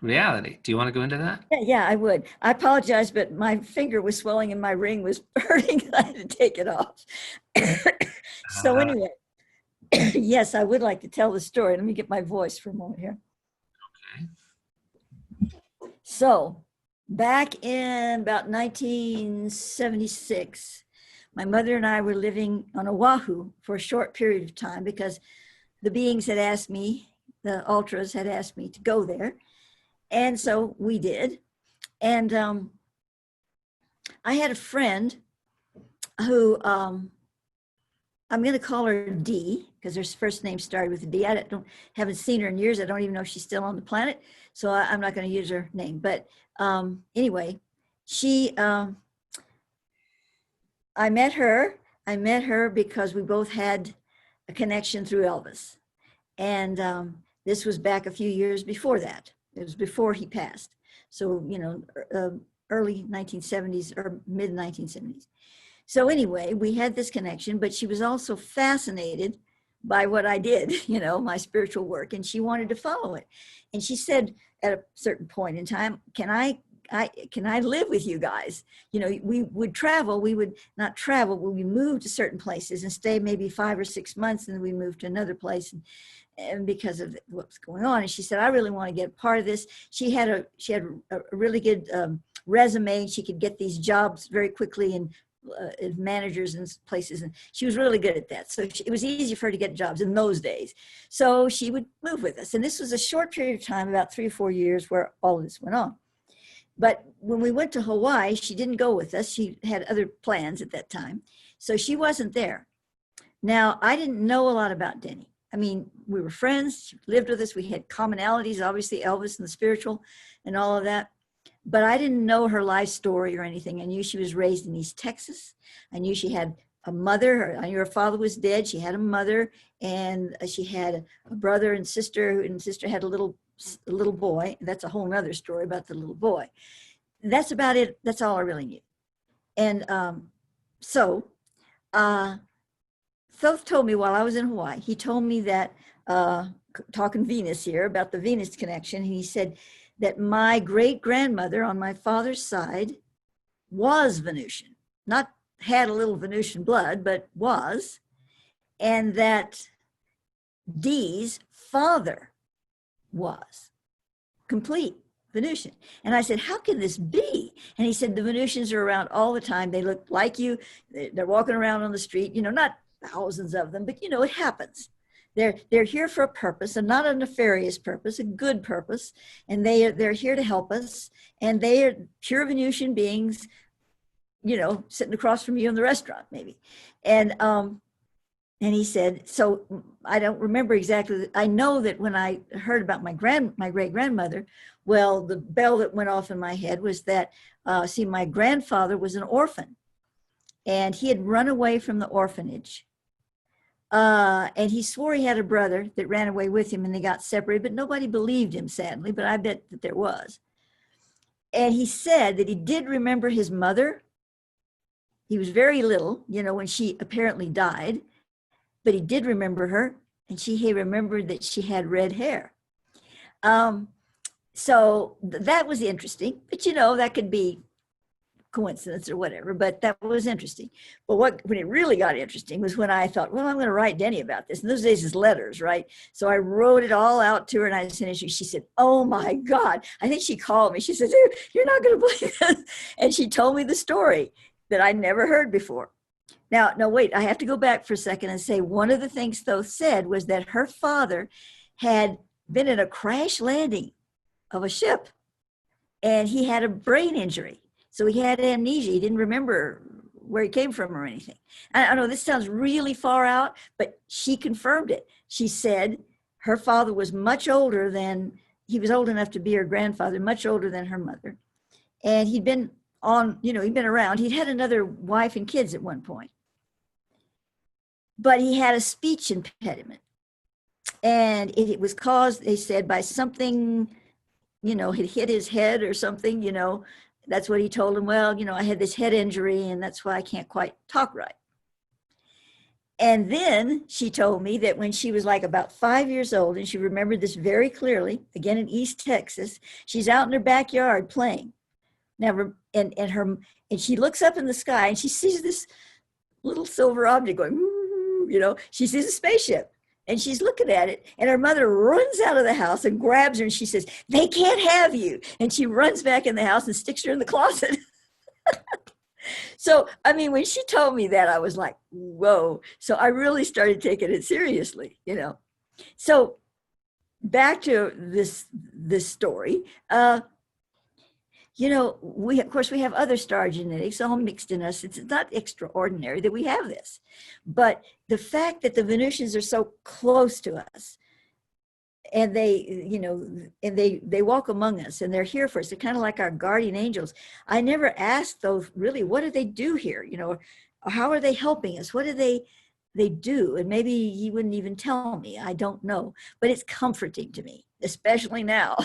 reality. Do you want to go into that? Yeah, I would. I apologize, but my finger was swelling and my ring was hurting. I had to take it off. So anyway, yes, I would like to tell the story. Let me get my voice for a moment here. Okay. So back in about 1976, my mother and I were living on Oahu for a short period of time because the beings had asked me, the ultras had asked me to go there. And so we did. And I had a friend who, I'm going to call her D, because her first name started with a D. I haven't seen her in years. I don't even know if she's still on the planet. So I'm not going to use her name. But anyway, I met her. I met her because we both had a connection through Elvis. And this was back a few years before that. It was before he passed. So, early 1970s or mid 1970s. So anyway, we had this connection, but she was also fascinated by what I did, my spiritual work, and she wanted to follow it. And she said at a certain point in time, can I live with you guys? We would travel, we would not travel, but we moved to certain places and stay maybe 5 or 6 months, and then we moved to another place. And because of what's going on, and she said, I really want to get a part of this. She had a really good resume. She could get these jobs very quickly and as managers and places, and she was really good at that. So it was easy for her to get jobs in those days. So she would move with us, and this was a short period of time, about 3 or 4 years, where all of this went on. But when we went to Hawaii, she didn't go with us. She had other plans at that time, so she wasn't there. Now, I didn't know a lot about Denny. I mean, we were friends, she lived with us, we had commonalities, obviously Elvis and the spiritual and all of that, but I didn't know her life story or anything. I knew she was raised in East Texas. I knew she had a mother, I knew her father was dead, she had a mother, and she had a brother and sister had a little little boy. That's a whole nother story about the little boy. That's about it. That's all I really knew. And so Thoth told me while I was in Hawaii, he told me that, talking Venus here, about the Venus connection, he said that my great-grandmother on my father's side was Venusian, not had a little Venusian blood, but was, and that Dee's father was complete Venusian. And I said, how can this be? And he said, the Venusians are around all the time. They look like you. They're walking around on the street, you know, not thousands of them, but you know, it happens. They're here for a purpose, and not a nefarious purpose, a good purpose. And they're here to help us. And they are pure Venusian beings, you know, sitting across from you in the restaurant, maybe. And he said, so I don't remember exactly. I know that when I heard about my great-grandmother, well, the bell that went off in my head was that, see, my grandfather was an orphan, and he had run away from the orphanage. And he swore he had a brother that ran away with him, and they got separated, but nobody believed him, sadly, but I bet that there was. And he said that he did remember his mother. He was very little, you know, when she apparently died, but he did remember her, and he remembered that she had red hair. So that was interesting, but you know, that could be coincidence or whatever, but that was interesting. But when it really got interesting was when I thought, well, I'm going to write Denny about this. In those days, it's letters, right? So I wrote it all out to her, and I sent it. She said, oh my God. I think she called me. She said, you're not going to believe this. And she told me the story that I never heard before. Now, no, wait, I have to go back for a second and say one of the things Thoth said was that her father had been in a crash landing of a ship, and he had a brain injury. So he had amnesia. He didn't remember where he came from or anything. I know this sounds really far out, but she confirmed it. She said her father was much older than, he was old enough to be her grandfather, much older than her mother. And he'd been on, you know, he'd been around. He'd had another wife and kids at one point. But he had a speech impediment. And it was caused, they said, by something, you know, had hit his head or something, you know. That's what he told him. Well, you know, I had this head injury, and that's why I can't quite talk right. And then she told me that when she was like about 5 years old, and she remembered this very clearly, again in East Texas, she's out in her backyard playing. Now, and she looks up in the sky, and she sees this little silver object going, you know, she sees a spaceship. And she's looking at it, and her mother runs out of the house and grabs her, and she says, they can't have you. And she runs back in the house and sticks her in the closet. So, I mean, when she told me that, I was like, whoa. So I really started taking it seriously, you know. So back to this story. You know, of course, we have other star genetics all mixed in us. It's not extraordinary that we have this. But the fact that the Venusians are so close to us, and they, you know, and they walk among us, and they're here for us. They're kind of like our guardian angels. I never asked those, really, what do they do here? You know, or how are they helping us? What do they do? And maybe he wouldn't even tell me. I don't know. But it's comforting to me, especially now,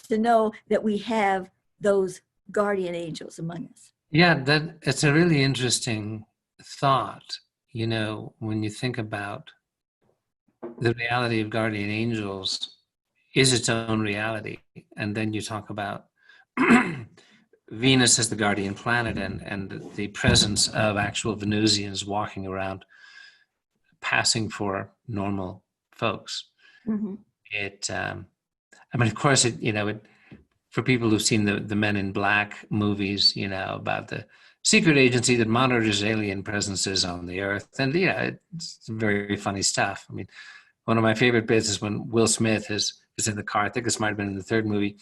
to know that we have those guardian angels among us. Yeah, it's a really interesting thought, you know, when you think about the reality of guardian angels is its own reality. And then you talk about Venus as the guardian planet, and the presence of actual Venusians walking around, passing for normal folks. Mm-hmm. I mean, of course, for people who've seen the Men in Black movies, you know, about the secret agency that monitors alien presences on the Earth. And, yeah, it's very funny stuff. I mean, one of my favorite bits is when Will Smith is in the car. I think this might have been in the third movie,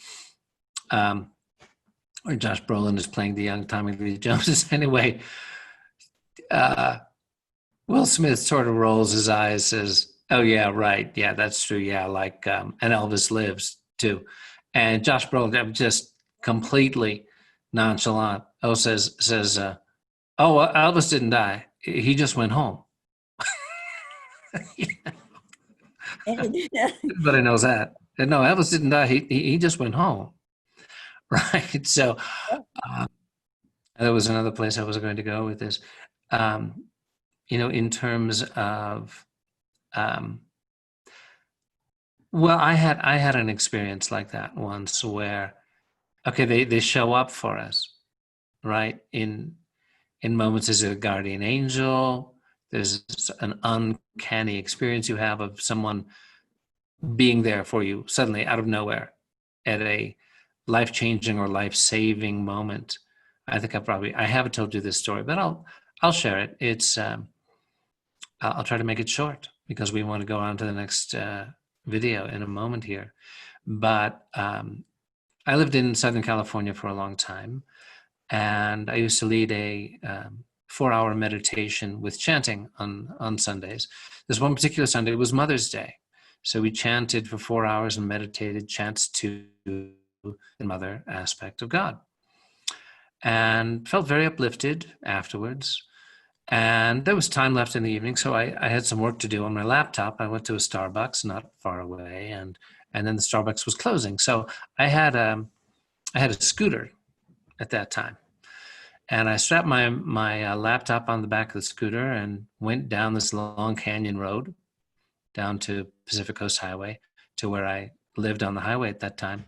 where Josh Brolin is playing the young Tommy Lee Jones. Anyway, Will Smith sort of rolls his eyes, says, oh, yeah, right. Yeah, that's true. Yeah, like, and Elvis lives, too. And Josh Brolin, just completely nonchalant, says, oh, well, Elvis didn't die. He just went home. Everybody knows that. No, Elvis didn't die. He just went home. Right. So there was another place I was going to go with this. In terms of, um, well, I had an experience like that once where, okay, they show up for us, right? In moments, there's a guardian angel. There's an uncanny experience you have of someone being there for you suddenly out of nowhere at a life-changing or life-saving moment. I think I haven't told you this story, but I'll share it. It's I'll try to make it short because we want to go on to the next video in a moment here. But I lived in Southern California for a long time, and I used to lead a 4-hour meditation with chanting on Sundays. This one particular Sunday was Mother's Day. So we chanted for 4 hours and meditated chants to the mother aspect of God. And felt very uplifted afterwards. And there was time left in the evening, so I had some work to do on my laptop. I went to a Starbucks not far away, and then the Starbucks was closing. So I had a scooter at that time. And I strapped my laptop on the back of the scooter and went down this long canyon road down to Pacific Coast Highway to where I lived on the highway at that time,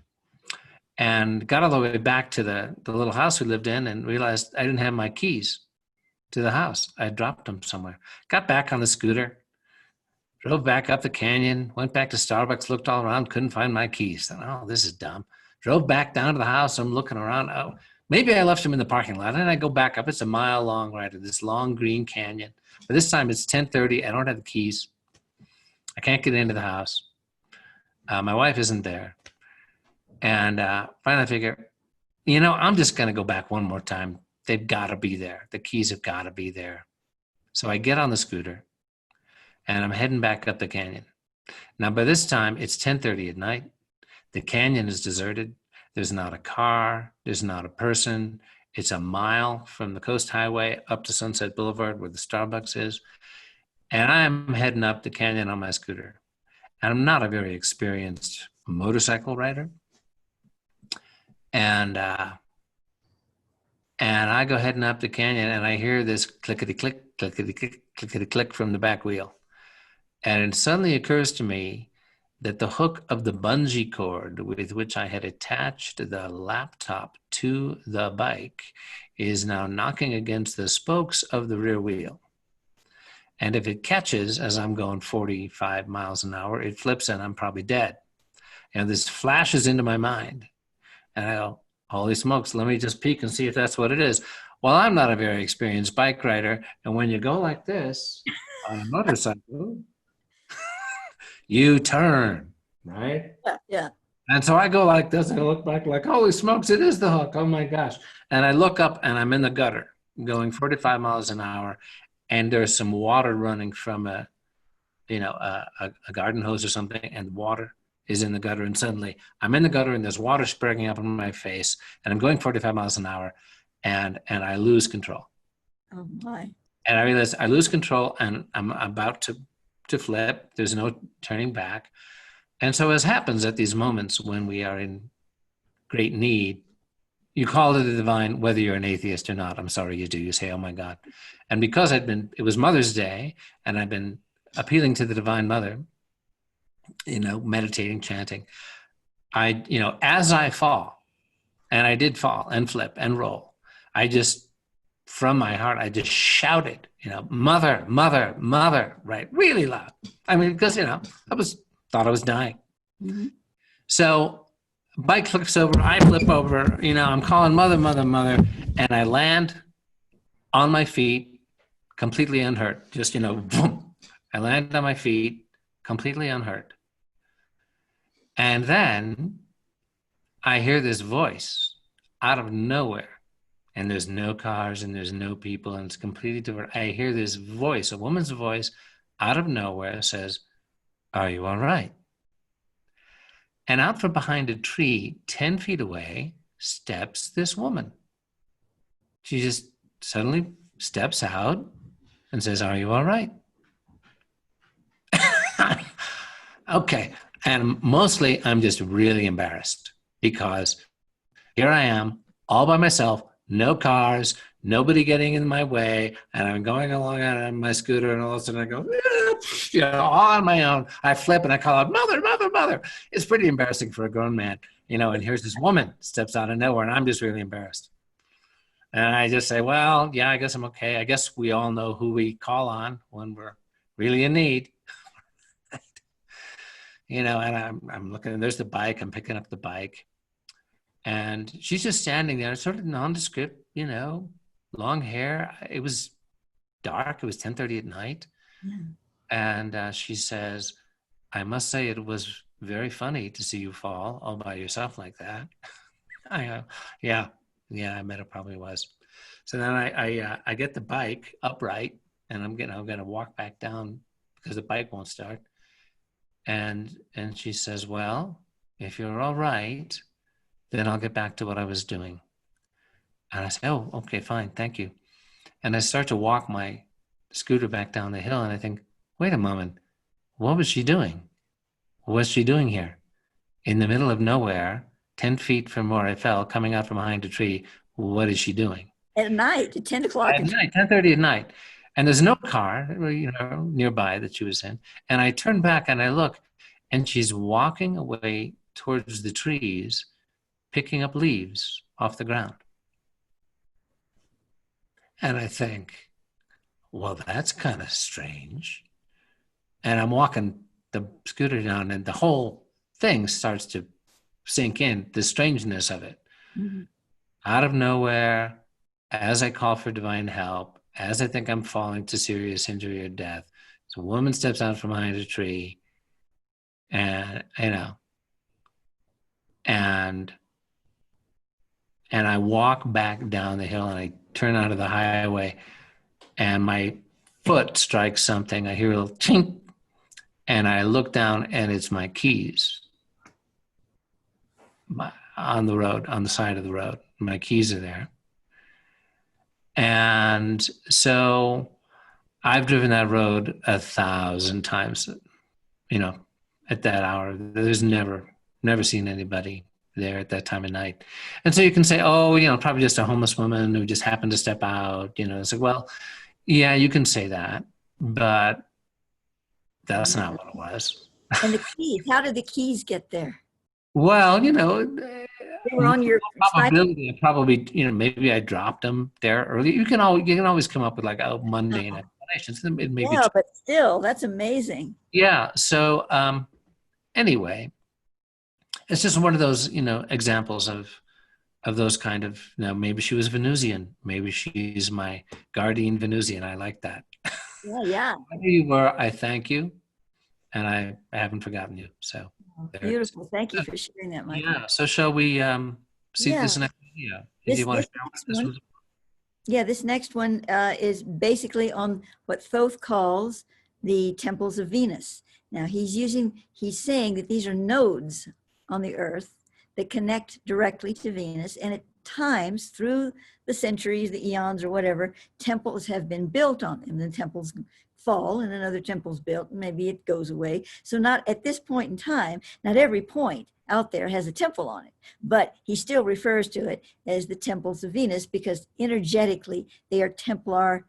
and got all the way back to the little house we lived in and realized I didn't have my keys to the house. I dropped them somewhere. Got back on the scooter, drove back up the canyon, went back to Starbucks, looked all around, couldn't find my keys. Thought, oh, this is dumb. Drove back down to the house. I'm looking around. Oh, maybe I left them in the parking lot. And I go back up. It's a mile long ride to this long green canyon. But this time it's 10:30. I don't have the keys. I can't get into the house. My wife isn't there. And finally I figure, I'm just going to go back one more time. They've got to be there. The keys have got to be there. So I get on the scooter and I'm heading back up the canyon. Now, by this time, it's 10:30 at night. The canyon is deserted. There's not a car. There's not a person. It's a mile from the Coast Highway up to Sunset Boulevard where the Starbucks is. And I'm heading up the canyon on my scooter. And I'm not a very experienced motorcycle rider. And I go heading up the canyon and I hear this clickety-click, clickety-click, clickety-click from the back wheel. And it suddenly occurs to me that the hook of the bungee cord with which I had attached the laptop to the bike is now knocking against the spokes of the rear wheel. And if it catches as I'm going 45 miles an hour, it flips and I'm probably dead. And this flashes into my mind. And I go, holy smokes, let me just peek and see if that's what it is. Well, I'm not a very experienced bike rider. And when you go like this on a motorcycle, you turn, right? Yeah. And so I go like this and I look back like, holy smokes, it is the hook. Oh my gosh. And I look up and I'm in the gutter going 45 miles an hour. And there's some water running from a garden hose or something, and water is in the gutter. And suddenly I'm in the gutter and there's water spraying up in my face and I'm going 45 miles an hour and I lose control. Oh my. And I realize I lose control and I'm about to flip. There's no turning back. And so as happens at these moments when we are in great need, you call to the divine, whether you're an atheist or not. I'm sorry you do. You say, oh my God. And because it was Mother's Day and I've been appealing to the Divine Mother, meditating, chanting, as I fall, and I did fall and flip and roll, from my heart, I just shouted, mother, mother, mother, right? Really loud. I mean, because, thought I was dying. Mm-hmm. So bike flips over, I flip over, I'm calling mother, mother, mother, and I land on my feet completely unhurt. Just, boom. I land on my feet completely unhurt. And then I hear this voice out of nowhere, and there's no cars and there's no people and it's completely different. I hear this voice, a woman's voice out of nowhere says, are you all right? And out from behind a tree, 10 feet away, steps this woman. She just suddenly steps out and says, are you all right? Okay. And mostly I'm just really embarrassed because here I am all by myself, no cars, nobody getting in my way, and I'm going along on my scooter, and all of a sudden I go, all on my own. I flip and I call out, mother, mother, mother. It's pretty embarrassing for a grown man, and here's this woman steps out of nowhere, and I'm just really embarrassed. And I just say, well, yeah, I guess I'm okay. I guess we all know who we call on when we're really in need. And I'm looking, and there's the bike. I'm picking up the bike. And she's just standing there, sort of nondescript, long hair. It was dark. It was 10:30 at night. Yeah. And she says, I must say it was very funny to see you fall all by yourself like that. I go, yeah, I bet it probably was. So then I get the bike upright, and I'm gonna walk back down because the bike won't start. And she says, well, if you're all right, then I'll get back to what I was doing. And I say, oh, okay, fine, thank you. And I start to walk my scooter back down the hill, and I think, wait a moment, what was she doing? What's she doing here? In the middle of nowhere, 10 feet from where I fell, coming out from behind a tree, what is she doing? At night, at 10 o'clock. At night, 10:30 at night. And there's no car, nearby that she was in. And I turn back and I look, and she's walking away towards the trees, picking up leaves off the ground. And I think, well, that's kind of strange. And I'm walking the scooter down, and the whole thing starts to sink in, the strangeness of it. Mm-hmm. Out of nowhere, as I call for divine help, as I think I'm falling to serious injury or death, so a woman steps out from behind a tree, and and I walk back down the hill, and I turn onto the highway, and my foot strikes something. I hear a little chink, and I look down, and it's my keys on the road, on the side of the road. My keys are there. And so I've driven that road 1,000 times, at that hour. There's never seen anybody there at that time of night. And so you can say, oh, probably just a homeless woman who just happened to step out. It's like, well, yeah, you can say that, but that's not what it was. And the keys, how did the keys get there? Well, They were on your probability, probably, maybe I dropped them there early. You can always come up with like mundane explanations. It may be true. But still, that's amazing. Yeah. So anyway, it's just one of those, examples of those kind of, maybe she was Venusian. Maybe she's my guardian Venusian. I like that. Yeah. Wherever you were, I thank you. And I haven't forgotten you. So beautiful. Thank you for sharing that, Michael. Yeah. So shall we see this next video? Do you want to share what this was? Yeah, this next one is basically on what Thoth calls the temples of Venus. Now he's saying that these are nodes on the earth that connect directly to Venus, and at times through the centuries, the eons or whatever, temples have been built on them. The temples fall and another temple's built, and maybe it goes away. So not at this point in time, not every point out there has a temple on it, but he still refers to it as the temples of Venus because energetically they are Templar,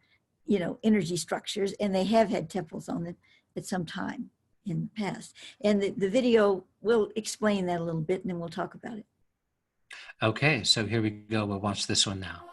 energy structures, and they have had temples on them at some time in the past. And the video will explain that a little bit, and then we'll talk about it. Okay, so here we go. We'll watch this one now.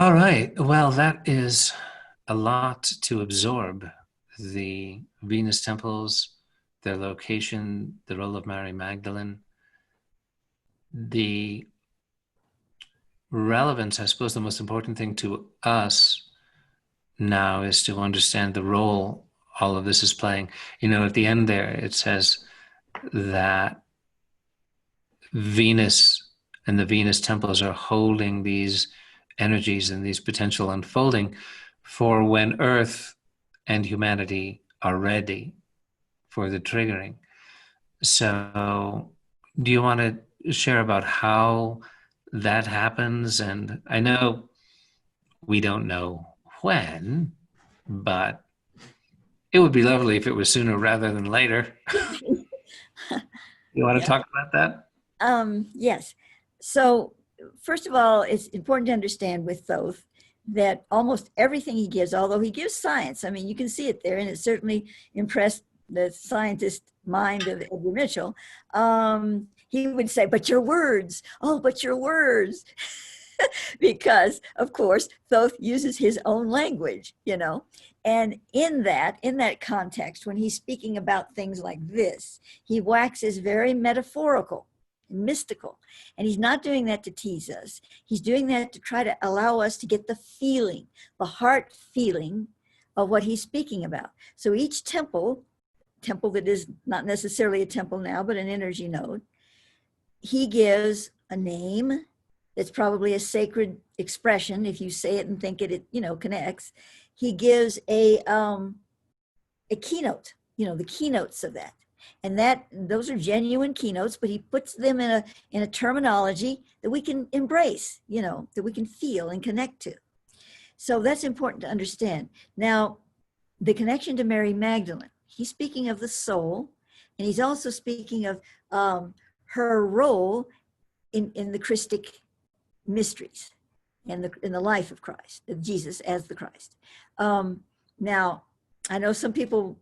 All right. Well, that is a lot to absorb. The Venus temples, their location, the role of Mary Magdalene, the relevance. I suppose the most important thing to us now is to understand the role all of this is playing. At the end there, it says that Venus and the Venus temples are holding these energies and these potential unfolding for when Earth and humanity are ready for the triggering. So, do you want to share about how that happens? And I know we don't know when, but it would be lovely if it was sooner rather than later. You want to Yeah. talk about that? Yes. So first of all, it's important to understand with Thoth that almost everything he gives, although he gives science, I mean, you can see it there, and it certainly impressed the scientist mind of Edgar Mitchell. He would say, but your words, oh, but your words. Because, of course, Thoth uses his own language, and in that context, when he's speaking about things like this, he waxes very metaphorical, mystical, and he's not doing that to tease us. He's doing that to try to allow us to get the feeling, the heart feeling of what he's speaking about. So each temple that is not necessarily a temple now, but an energy node, he gives a name. It's probably a sacred expression. If you say it and think it connects. He gives a keynote, the keynotes of that. And those are genuine keynotes, but he puts them in a terminology that we can embrace, that we can feel and connect to. So that's important to understand. Now, the connection to Mary Magdalene, he's speaking of the soul, and he's also speaking of her role in the Christic mysteries and in the life of Christ, of Jesus as the Christ. Now, I know some people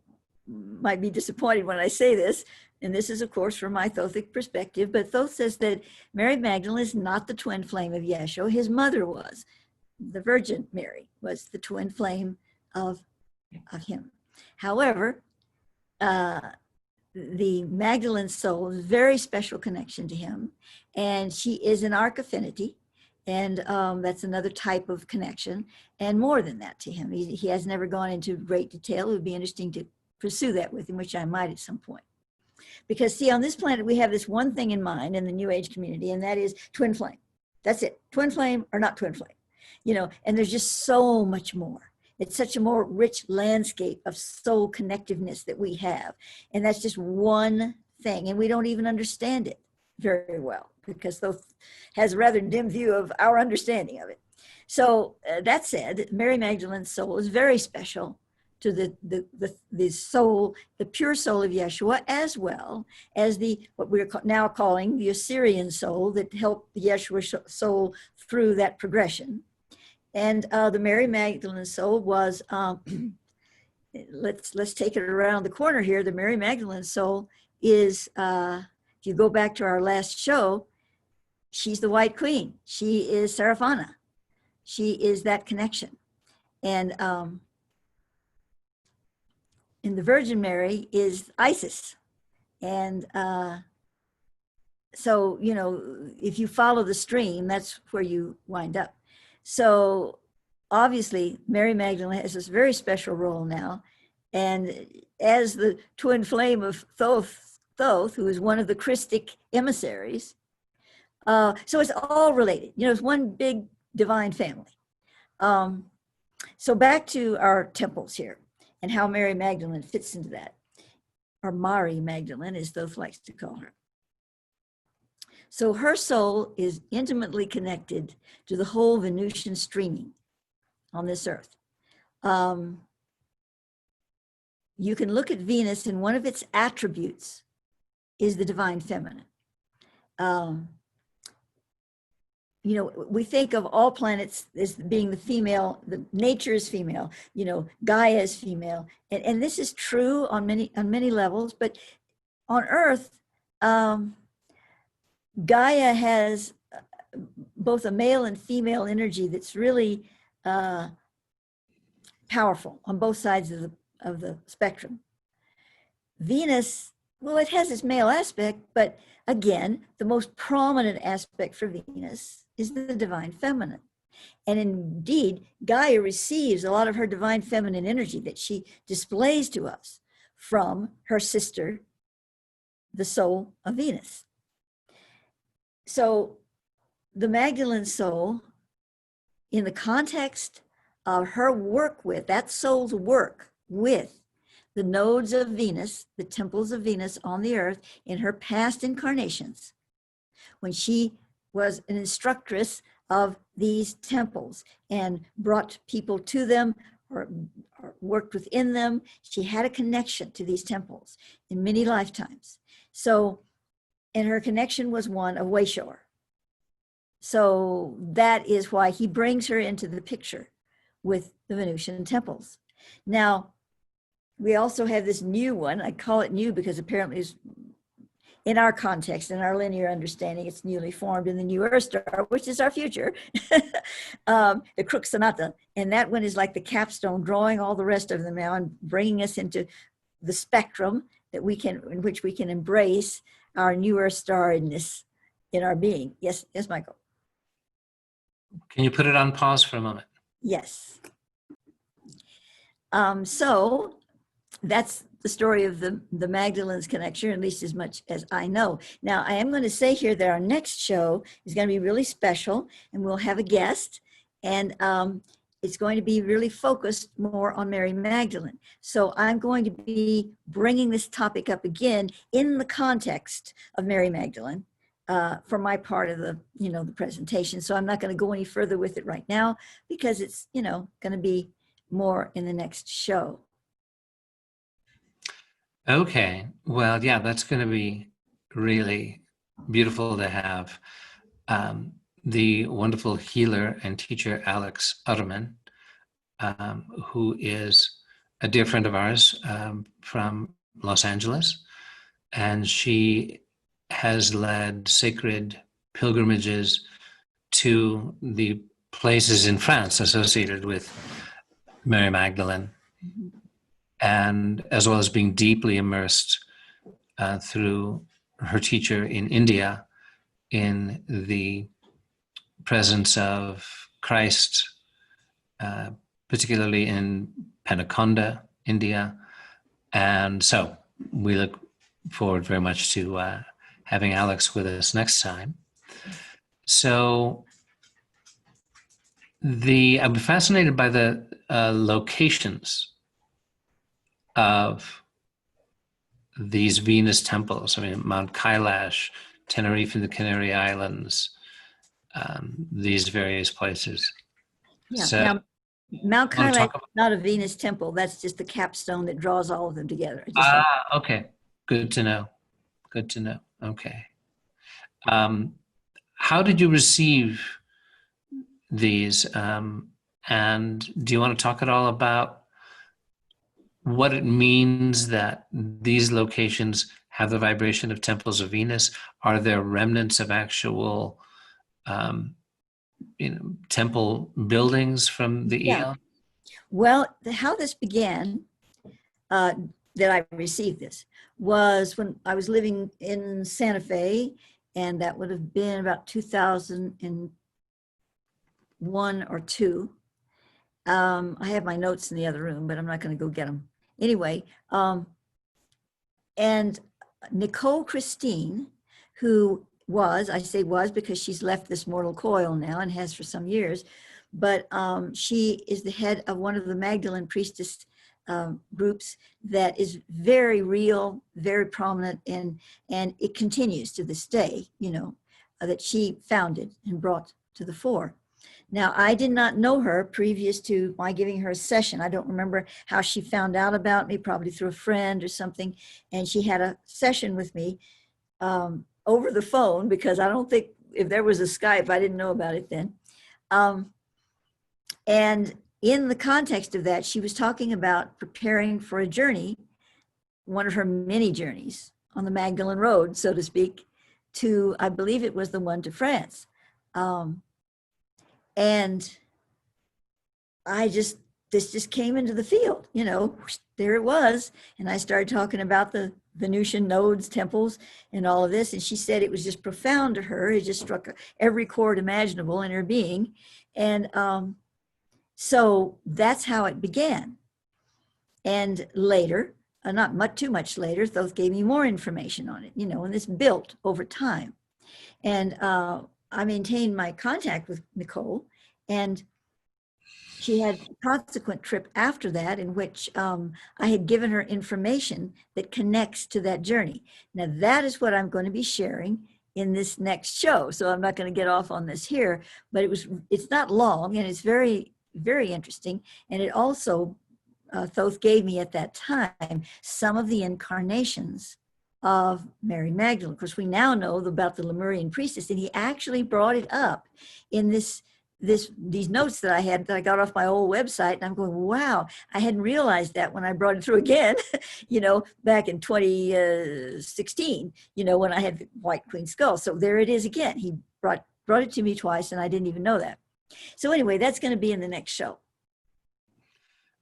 might be disappointed when I say this, and this is, of course, from my Thothic perspective, but Thoth says that Mary Magdalene is not the twin flame of Yeshua. His mother was. The Virgin Mary was the twin flame of him. However, the Magdalene soul is a very special connection to him, and she is an arc affinity. And that's another type of connection, and more than that to him. He has never gone into great detail. It would be interesting to pursue that with him, which I might at some point. Because see, on this planet, we have this one thing in mind in the New Age community, and that is twin flame. That's it, twin flame or not twin flame. And there's just so much more. It's such a more rich landscape of soul connectiveness that we have. And that's just one thing, and we don't even understand it very well, because Thoth has a rather dim view of our understanding of it. So that said, Mary Magdalene's soul is very special to the soul, the pure soul of Yeshua, as well as what we're now calling the Assyrian soul that helped the Yeshua soul through that progression. And the Mary Magdalene soul was, let's take it around the corner here. The Mary Magdalene soul is, if you go back to our last show, she's the White Queen. She is Seraphana. She is that connection. And the Virgin Mary is Isis. And so, if you follow the stream, that's where you wind up. So obviously, Mary Magdalene has this very special role now. And as the twin flame of Thoth, who is one of the Christic emissaries, so it's all related. It's one big divine family. So back to our temples here and how Mary Magdalene fits into that, or Mari Magdalene, as Thoth likes to call her. So her soul is intimately connected to the whole Venusian streaming on this earth. You can look at Venus, and one of its attributes is the divine feminine. We think of all planets as being the female, the nature is female, Gaia is female. And this is true on many levels, but on Earth, Gaia has both a male and female energy that's really powerful on both sides of the spectrum. Venus, well, it has its male aspect, but again, the most prominent aspect for Venus is the divine feminine. And indeed, Gaia receives a lot of her divine feminine energy that she displays to us from her sister, the soul of Venus. So the Magdalene soul, in the context of her work with, that soul's work with the nodes of Venus, the temples of Venus on the earth in her past incarnations, when she was an instructress of these temples and brought people to them or worked within them, she had a connection to these temples in many lifetimes. So, and her connection was one of Wayshore. So that is why he brings her into the picture with the Venusian temples. Now, we also have this new one. I call it new because apparently it's, in our context, in our linear understanding, it's newly formed in the new Earth star, which is our future, the Crook Sonata. And that one is like the capstone, drawing all the rest of them now and bringing us into the spectrum that we can, in which we can embrace our new Earth star in our being. Yes, yes, Michael. Can you put it on pause for a moment? Yes. So that's the story of the Magdalene's connection, at least as much as I know. Now, I am going to say here that our next show is going to be really special, and we'll have a guest, and it's going to be really focused more on Mary Magdalene. So I'm going to be bringing this topic up again in the context of Mary Magdalene for my part of the, the presentation. So I'm not going to go any further with it right now because it's, going to be more in the next show. Okay, well, yeah, that's going to be really beautiful to have the wonderful healer and teacher Alex Utterman, who is a dear friend of ours from Los Angeles, and she has led sacred pilgrimages to the places in France associated with Mary Magdalene. And as well as being deeply immersed through her teacher in India in the presence of Christ, particularly in Penakonda, India. And so we look forward very much to having Alex with us next time. So I'm fascinated by the locations of these Venus temples. I mean, Mount Kailash, Tenerife in the Canary Islands, these various places. Yeah. So, now, Mount Kailash is not a Venus temple. That's just the capstone that draws all of them together. Okay. Good to know. Good to know. Okay. How did you receive these? And do you want to talk at all about what it means that these locations have the vibration of temples of Venus? Are there remnants of actual temple buildings from the Yeah. eon? Well, how this began, that I received this, was when I was living in Santa Fe, and that would have been about 2001 or 2. I have my notes in the other room, but I'm not going to go get them. Anyway, and Maia Chrystine, who was, I say was because she's left this mortal coil now and has for some years, but she is the head of one of the Magdalene priestess groups that is very real, very prominent, and it continues to this day, that she founded and brought to the fore. Now, I did not know her previous to my giving her a session. I don't remember how she found out about me, probably through a friend or something. And she had a session with me over the phone, because I don't think if there was a Skype, I didn't know about it then. And in the context of that, she was talking about preparing for a journey, one of her many journeys on the Magdalen Road, so to speak, to, I believe it was the one to France. And this just came into the field, there it was. And I started talking about the Venusian nodes, temples, and all of this. And she said it was just profound to her. It just struck every chord imaginable in her being. And so that's how it began. And later, not too much later, Thoth gave me more information on it, and this built over time. And I maintained my contact with Nicole, and she had a consequent trip after that in which I had given her information that connects to that journey. Now, that is what I'm going to be sharing in this next show. So I'm not going to get off on this here, but it's not long, and it's very, very interesting. And it also, Thoth gave me at that time some of the incarnations of Mary Magdalene. Of course, we now know about the Lemurian priestess, and he actually brought it up in these notes that I had that I got off my old website. And I'm going, wow, I hadn't realized that when I brought it through again, back in 2016, when I had the White Queen skull. So there it is again. He brought it to me twice, and I didn't even know that. So anyway, that's going to be in the next show.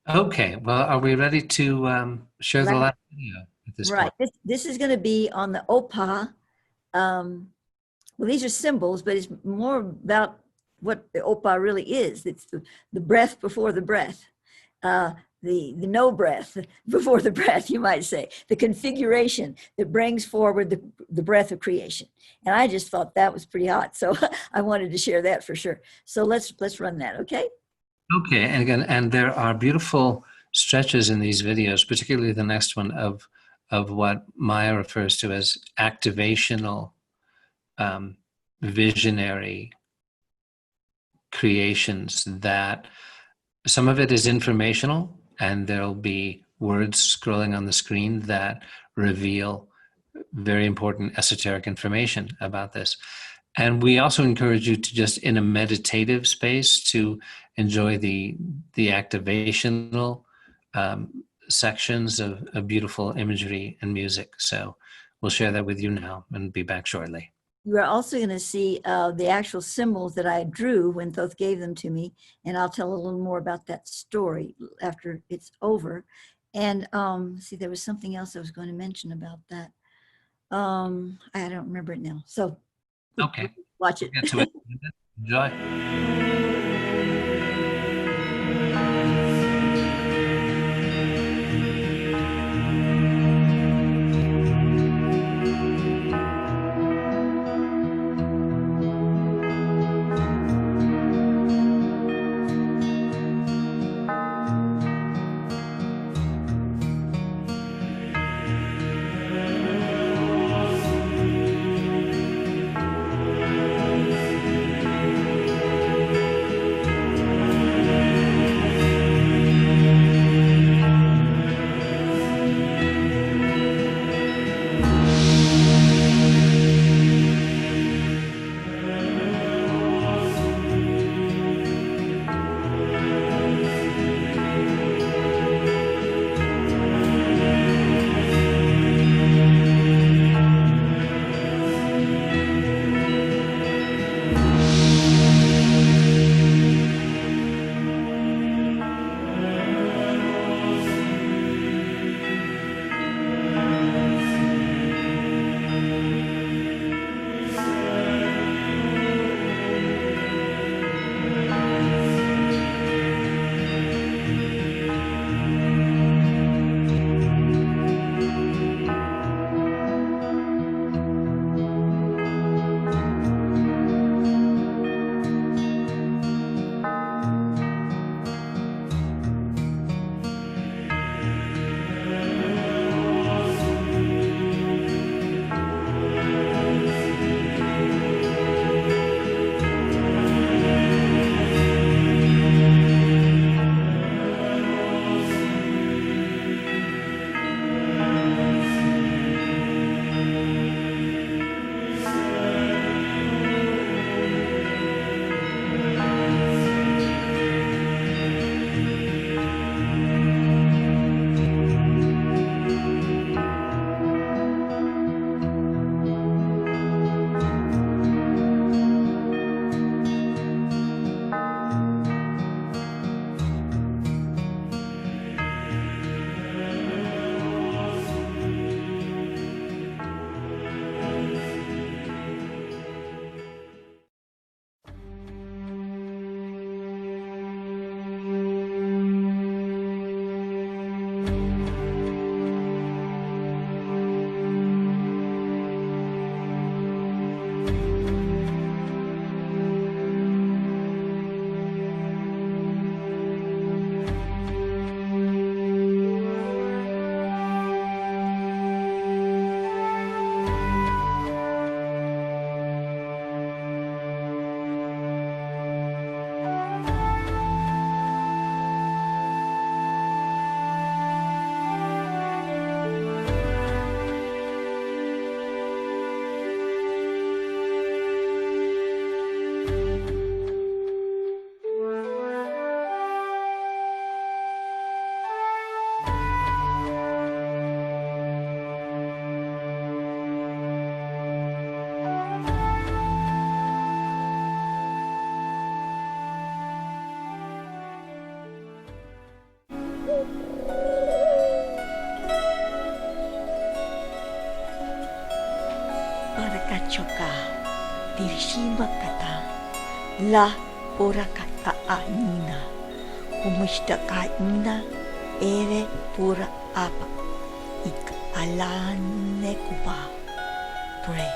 Okay, well, are we ready to share the last video at this point? Right, this is going to be on the Opa. Well, these are symbols, but it's more about what the Opa really is. It's the breath before the breath, the no breath before the breath, you might say, the configuration that brings forward the breath of creation. And I just thought that was pretty hot, so I wanted to share that for sure. So let's run that, okay? Okay, and again, and there are beautiful stretches in these videos, particularly the next one of what Maia refers to as activational, visionary creations. That some of it is informational, and there'll be words scrolling on the screen that reveal very important esoteric information about this. And we also encourage you to just, in a meditative space, to enjoy the activational sections of beautiful imagery and music. So we'll share that with you now and be back shortly. You are also going to see the actual symbols that I drew when Thoth gave them to me, and I'll tell a little more about that story after it's over. And see, there was something else I was going to mention about that. I don't remember it now. So okay, watch it. Get to it. Enjoy. Barakachoka, dirishima kata, la ora kata anina, umishta kaina, ere pura apa, ik alane kuba, pray.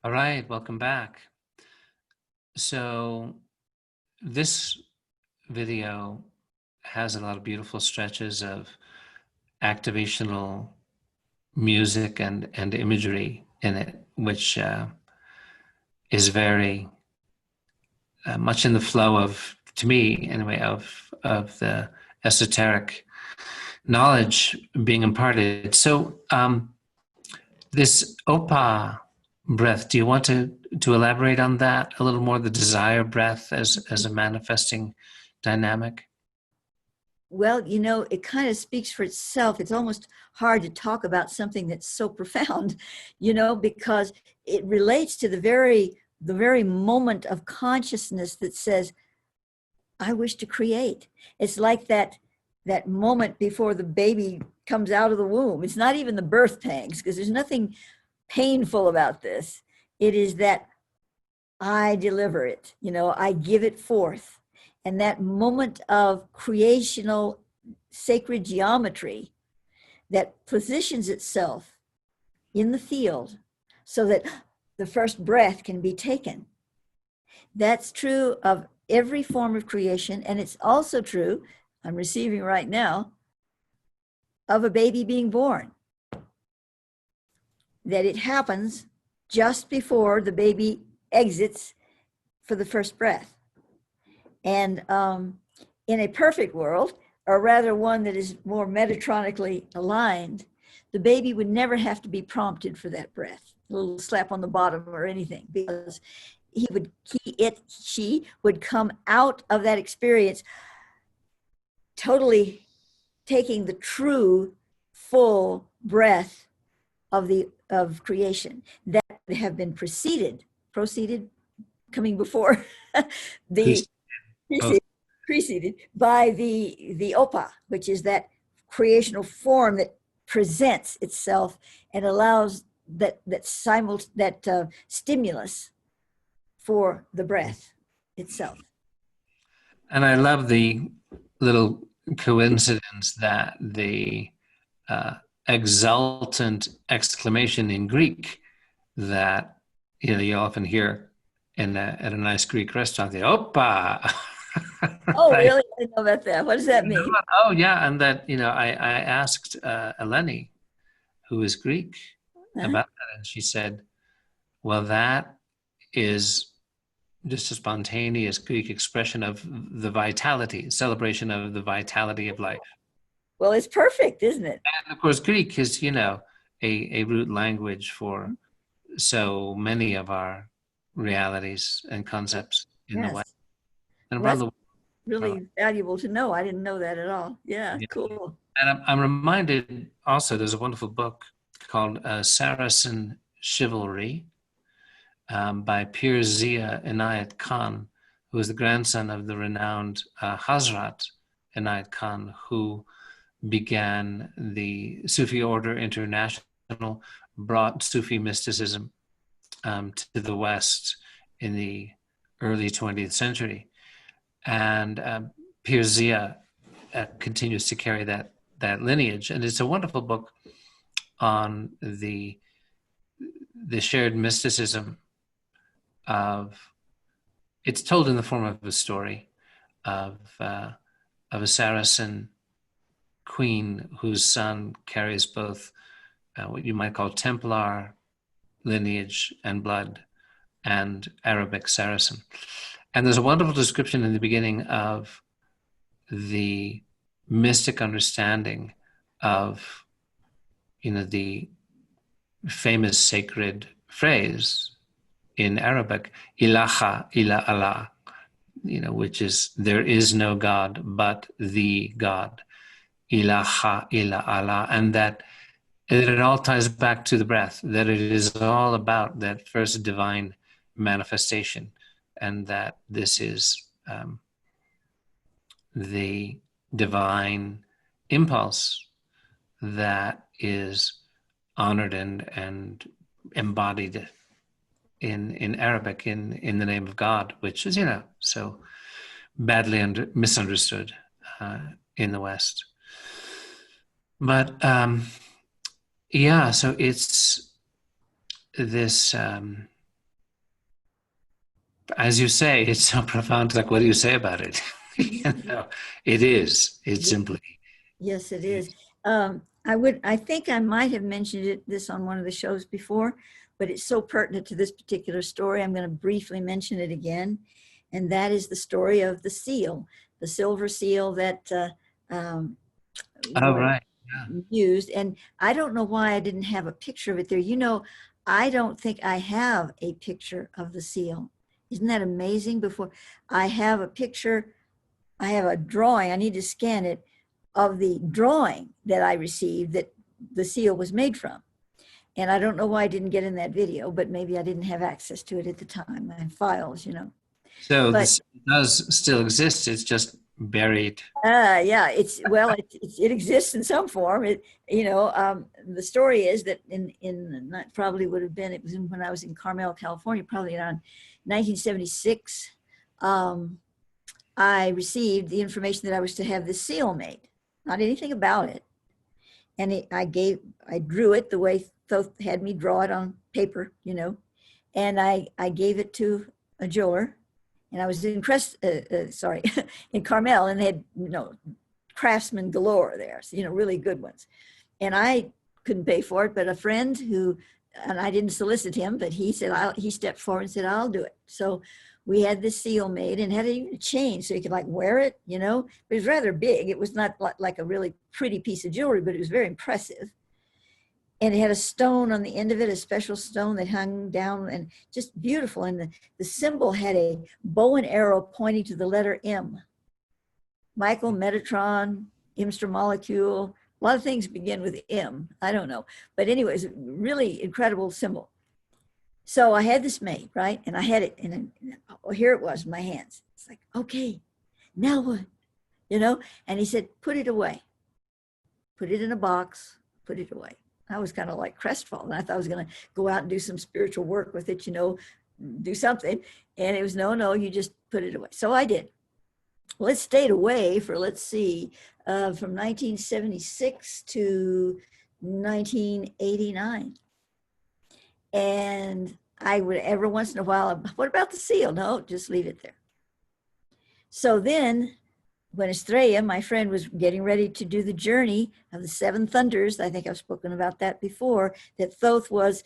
All right, welcome back. So this video has a lot of beautiful stretches of activational music and imagery in it, which is very much in the flow of, to me anyway, of the esoteric knowledge being imparted. So this Opa breath, do you want to elaborate on that a little more, the desire breath as a manifesting dynamic? Well, you know, it kind of speaks for itself. It's almost hard to talk about something that's so profound, you know, because it relates to the very moment of consciousness that says, I wish to create. It's like that moment before the baby comes out of the womb. It's not even the birth pangs, because there's nothing painful about this. It is that I deliver it, you know, I give it forth. And that moment of creational sacred geometry that positions itself in the field so that the first breath can be taken. That's true of every form of creation. And it's also true, I'm receiving right now, of a baby being born. That it happens just before the baby exits for the first breath. And in a perfect world, or rather one that is more metatronically aligned, the baby would never have to be prompted for that breath, a little slap on the bottom or anything, because she would come out of that experience totally taking the true full breath of creation that would have been preceded coming before the preceded by the Opa, which is that creational form that presents itself and allows that stimulus for the breath itself. And I love the little coincidence that the exultant exclamation in Greek that you often hear at a nice Greek restaurant, the Opa. Oh, Right. really? I didn't know about that. What does that mean? Oh, yeah. And that, I asked Eleni, who is Greek, Huh? about that. And she said, well, that is just a spontaneous Greek expression of the vitality, celebration of the vitality of life. Well, it's perfect, isn't it? And of course, Greek is, a root language for so many of our realities and concepts in the West Yes. and Well, around that's the world. really valuable to know. I didn't know that at all. Yeah, Yeah. cool. And I'm reminded also, there's a wonderful book called Saracen Chivalry by Pir Zia Inayat Khan, who is the grandson of the renowned Hazrat Inayat Khan, who began the Sufi Order International, brought Sufi mysticism to the West in the early 20th century. And Pir Zia continues to carry that lineage. And it's a wonderful book on the shared mysticism of, it's told in the form of a story of a Saracen queen whose son carries both what you might call Templar lineage and blood and Arabic Saracen. And there's a wonderful description in the beginning of the mystic understanding of, the famous sacred phrase in Arabic, ilaha illa Allah, which is, there is no God but the God, ilaha illa Allah, and that it all ties back to the breath, that it is all about that first divine manifestation, and that this is the divine impulse that is honored and embodied in Arabic in the name of God, which is, so badly misunderstood in the West. But yeah, so it's this, as you say, it's so profound. Like, what do you say about it? It is. It's simply. Yes, it is. I think I might have mentioned this on one of the shows before, but it's so pertinent to this particular story. I'm going to briefly mention it again. And that is the story of the seal, the silver seal that Oh, was right. Yeah. used. And I don't know why I didn't have a picture of it there. I don't think I have a picture of the seal. Isn't that amazing? Before I have a picture, I have a drawing, I need to scan it, of the drawing that I received that the seal was made from. And I don't know why I didn't get in that video, but maybe I didn't have access to it at the time, my files, So But this does still exist. It's just buried. yeah, it exists in some form. The story is that that probably would have been, it was when I was in Carmel, California, probably around 1976. I received the information that I was to have this seal made, not anything about it. And I drew it the way Thoth had me draw it on paper, and I gave it to a jeweler. And I was in in Carmel, and they had, craftsmen galore there, so, really good ones. And I couldn't pay for it, but a friend and I didn't solicit him, but he said, he stepped forward and said, I'll do it. So we had this seal made, and had a chain so you could wear it, But it was rather big. It was not like a really pretty piece of jewelry, but it was very impressive. And it had a stone on the end of it, a special stone that hung down, and just beautiful. And the symbol had a bow and arrow pointing to the letter M. Michael, Metatron, Imster molecule. A lot of things begin with M. I don't know. But anyways, really incredible symbol. So I had this made, right? And I had it, and here it was in my hands. It's like, okay, now what? And he said, put it away. Put it in a box, put it away. I was kind of crestfallen. I thought I was going to go out and do some spiritual work with it, do something. And it was, no, you just put it away. So I did. Well, it stayed away for, let's see, from 1976 to 1989. And I would every once in a while, what about the seal? No, just leave it there. So then when Estrella, my friend, was getting ready to do the journey of the seven thunders, I think I've spoken about that before, that Thoth was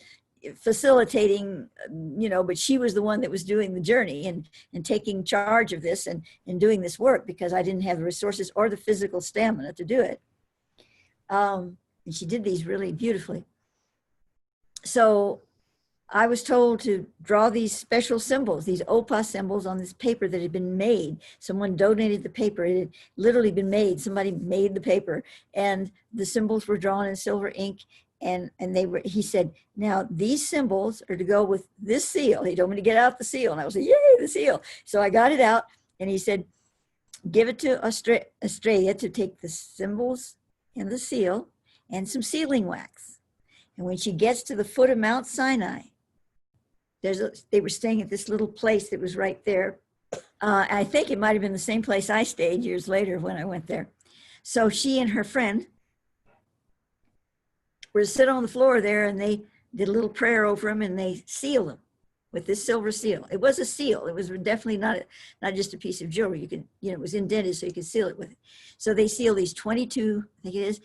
facilitating, but she was the one that was doing the journey and taking charge of this and doing this work, because I didn't have the resources or the physical stamina to do it. And she did these really beautifully. So I was told to draw these special symbols, these opa symbols on this paper that had been made. Someone donated the paper. It had literally been made. Somebody made the paper, and the symbols were drawn in silver ink. And he said, now these symbols are to go with this seal. He told me to get out the seal, and I was like, yay, the seal. So I got it out, and he said, give it to Estrella to take the symbols and the seal and some sealing wax. And when she gets to the foot of Mount Sinai, they were staying at this little place that was right there. I think it might have been the same place I stayed years later when I went there. So she and her friend were to sit on the floor there, and they did a little prayer over him, and they sealed him with this silver seal. It was a seal. It was definitely not just a piece of jewelry. You could, it was indented so you could seal it with it. So they sealed these 22, I think it is,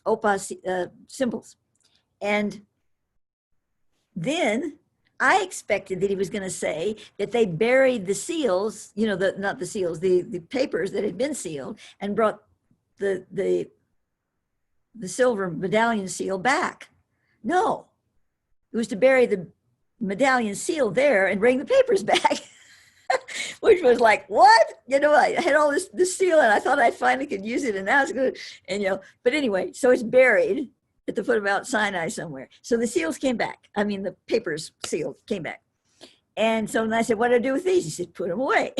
opa symbols. And then I expected that he was going to say that they buried the seals, not the seals, the papers that had been sealed, and brought the silver medallion seal back. No, it was to bury the medallion seal there and bring the papers back, which was like, what? I had all this seal, and I thought I finally could use it, and now it's good. And, but anyway, so it's buried at the foot of Mount Sinai somewhere. So the seals came back. I mean, the papers sealed came back. And so I said, what do I do with these? He said, put them away.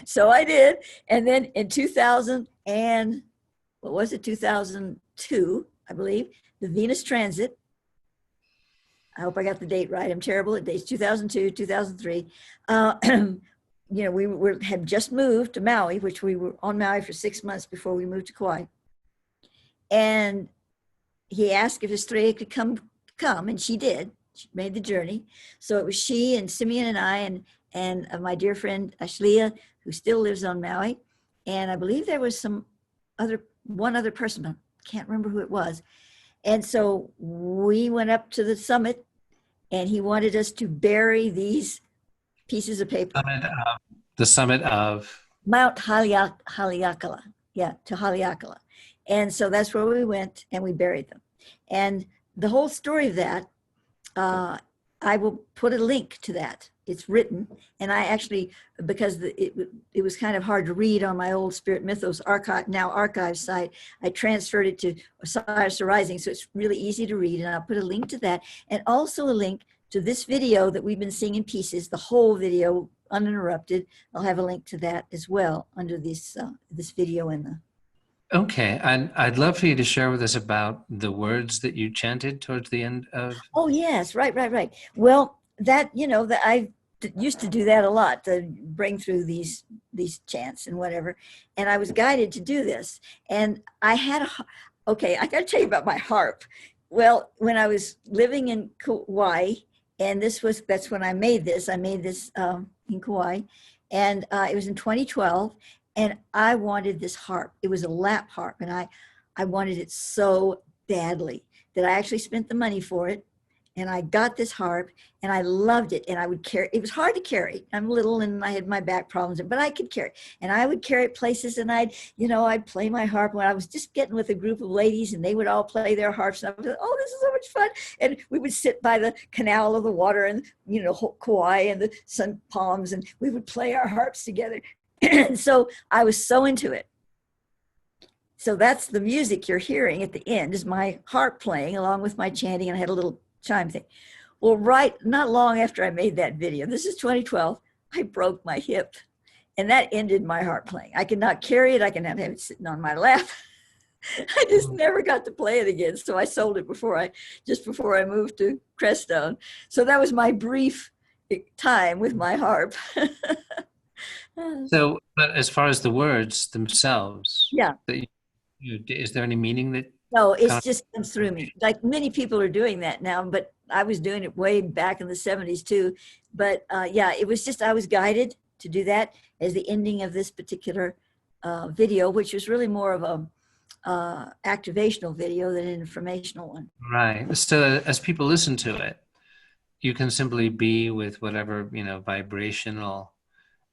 So I did. And then in 2002, I believe, the Venus transit, I hope I got the date right. I'm terrible at dates. 2002, 2003. We had just moved to Maui, which we were on Maui for 6 months before we moved to Kauai. And he asked if Estrella could come, and she did. She made the journey. So it was she and Simeon and I and my dear friend Ashlia, who still lives on Maui. And I believe there was one other person, I can't remember who it was. And so we went up to the summit, and he wanted us to bury these pieces of paper. The summit of? Mount Haleakala. Yeah, to Haleakala. And so that's where we went, and we buried them. And the whole story of that, I will put a link to that. It's written, and I actually, because it was kind of hard to read on my old Spirit Mythos archive site, I transferred it to Osiris Arising, so it's really easy to read, and I'll put a link to that, and also a link to this video that we've been seeing in pieces, the whole video, uninterrupted. I'll have a link to that as well under this video in the... Okay, and I'd love for you to share with us about the words that you chanted towards the end of... Oh, yes, right. Well, that I used to do that a lot, to bring through these chants and whatever. And I was guided to do this. And I had I got to tell you about my harp. Well, when I was living in Kauai, and that's when I made this. I made this in Kauai. And it was in 2012. And I wanted this harp. It was a lap harp, and I wanted it so badly that I actually spent the money for it. And I got this harp, and I loved it. And I would carry it. Was hard to carry. I'm little, and I had my back problems, but I could carry it. And I would carry it places, and I'd play my harp when I was just getting with a group of ladies, and they would all play their harps. And I was like, oh, this is so much fun. And we would sit by the canal of the water, and Kauai and the sun palms, and we would play our harps together. And so I was so into it. So that's the music you're hearing at the end, is my harp playing along with my chanting, and I had a little chime thing. Well, not long after I made that video, this is 2012, I broke my hip, and that ended my harp playing. I could not carry it. I could not have it sitting on my lap. I just never got to play it again. So I sold it just before I moved to Crestone. So that was my brief time with my harp. So, but as far as the words themselves, yeah, is there any meaning that? No, it just comes through me. Like many people are doing that now, but I was doing it way back in the 70s too. But it was just, I was guided to do that as the ending of this particular video, which was really more of a activational video than an informational one. Right. So as people listen to it, you can simply be with whatever, vibrational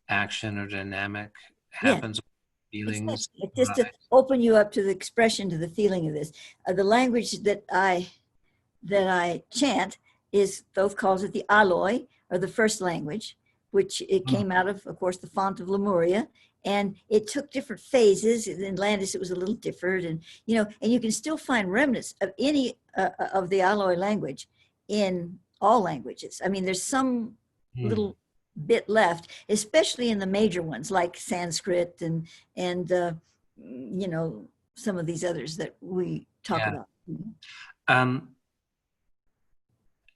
action or dynamic happens, feelings. Exactly. Just to open you up to the expression, to the feeling of this. The language that I chant is, Thoth calls it the Aloi, or the first language, which it came out of course, the font of Lemuria. And it took different phases. In Atlantis, it was a little different. And, and you can still find remnants of any of the Aloi language in all languages. I mean, there's some little bit left, especially in the major ones like Sanskrit and some of these others that we talk about.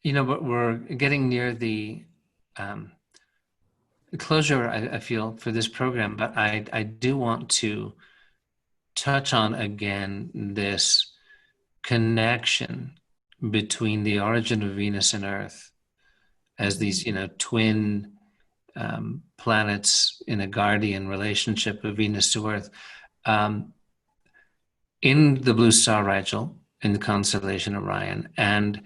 But we're getting near the closure, I feel, for this program, but I do want to touch on again this connection between the origin of Venus and Earth as these, twin planets in a guardian relationship of Venus to Earth. In the blue star Rigel, in the constellation Orion, and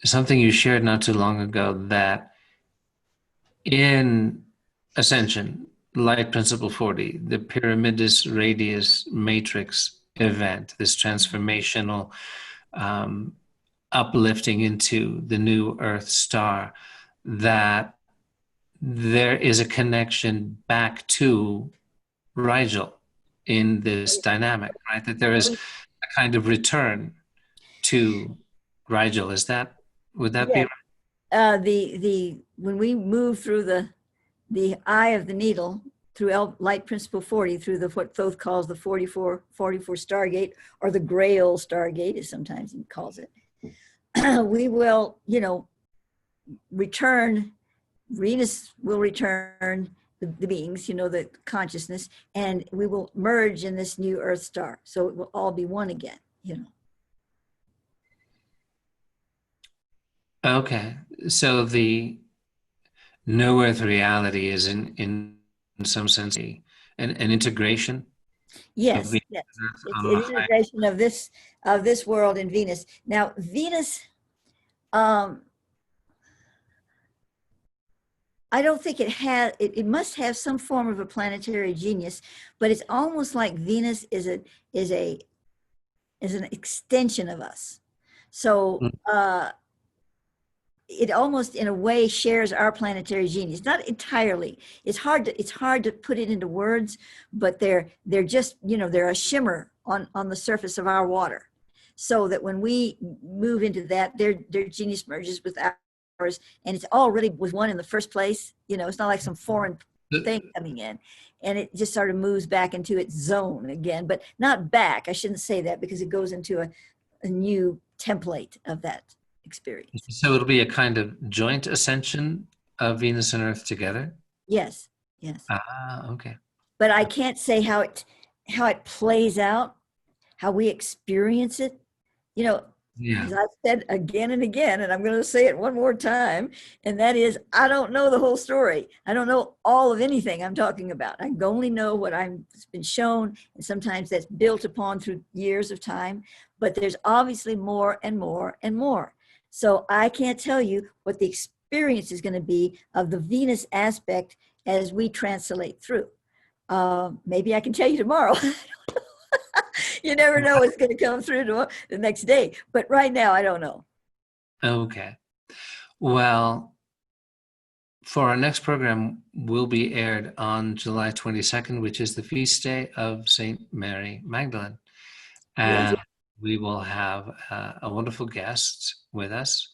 something you shared not too long ago, that in Ascension, Light Principle 40, the Pyramidus Radius Matrix event, this transformational uplifting into the new Earth star, that there is a connection back to Rigel in this dynamic, right? That there is a kind of return to Rigel. Would that be right? When we move through the eye of the needle, through Light Principle 40, through what Thoth calls the 44 Stargate, or the Grail Stargate, as sometimes he calls it, we will, return. Venus will return the beings, the consciousness, and we will merge in this new Earth star. So it will all be one again, Okay, so the no Earth reality is in some sense an integration. Yes, yes. It's an integration of this world and Venus. Now, Venus, I don't think it must have some form of a planetary genius, but it's almost like Venus is an extension of us. So it almost in a way shares our planetary genius, not entirely. It's hard to put it into words, but they're just, they're a shimmer on the surface of our water. So that when we move into that, their genius merges with ours, and it's all really with one in the first place. It's not like some foreign thing coming in, and it just sort of moves back into its zone again, but not back. I shouldn't say that, because it goes into a new template of that experience. So it'll be a kind of joint ascension of Venus and Earth together? Yes. Okay. But I can't say how it plays out, how we experience it. As I've said again and again, and I'm going to say it one more time, and that is, I don't know the whole story. I don't know all of anything I'm talking about. I only know what I've been shown, and sometimes that's built upon through years of time, but there's obviously more and more and more. So I can't tell you what the experience is going to be of the Venus aspect as we translate through. Maybe I can tell you tomorrow. You never know what's going to come through the next day. But right now, I don't know. Okay. Well, for our next program, will be aired on July 22nd, which is the feast day of St. Mary Magdalene. And we will have a wonderful guest with us,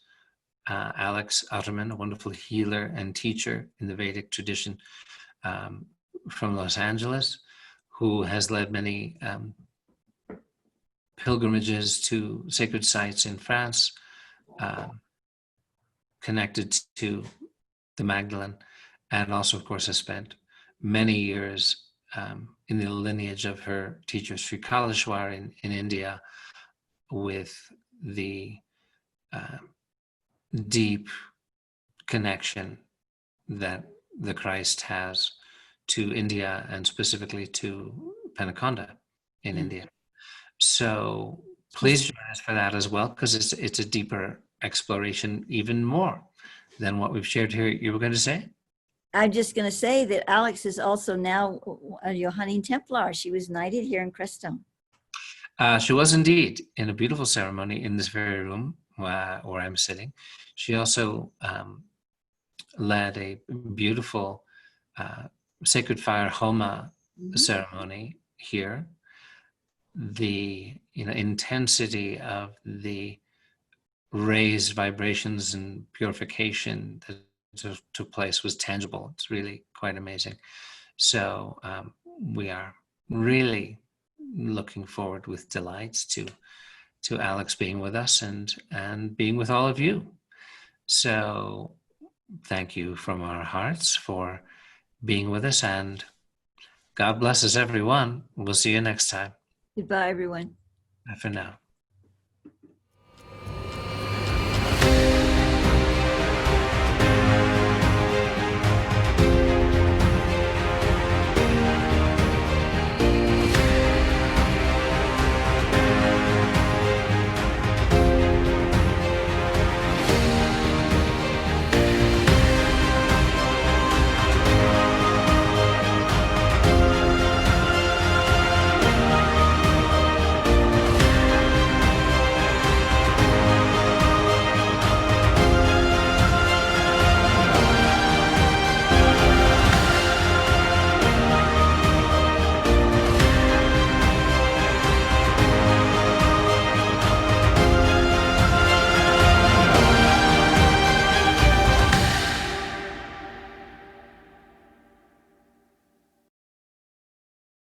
Alex Otterman, a wonderful healer and teacher in the Vedic tradition from Los Angeles, who has led many pilgrimages to sacred sites in France, connected to the Magdalene, and also, of course, has spent many years in the lineage of her teacher Sri Kaleshwar in India, with the deep connection that the Christ has to India and specifically to Penaconda in India. So please join us for that as well, because it's a deeper exploration, even more than what we've shared here. You were going to say? I'm just going to say that Alex is also now a Johannine Templar. She was knighted here in Crestone. She was indeed in a beautiful ceremony in this very room where I'm sitting. She also led a beautiful sacred fire Homa ceremony here. The intensity of the raised vibrations and purification that took place was tangible. It's really quite amazing. So we are really looking forward with delight to Alex being with us and being with all of you. So thank you from our hearts for being with us, and God bless us, everyone. We'll see you next time. Goodbye, everyone. Bye for now.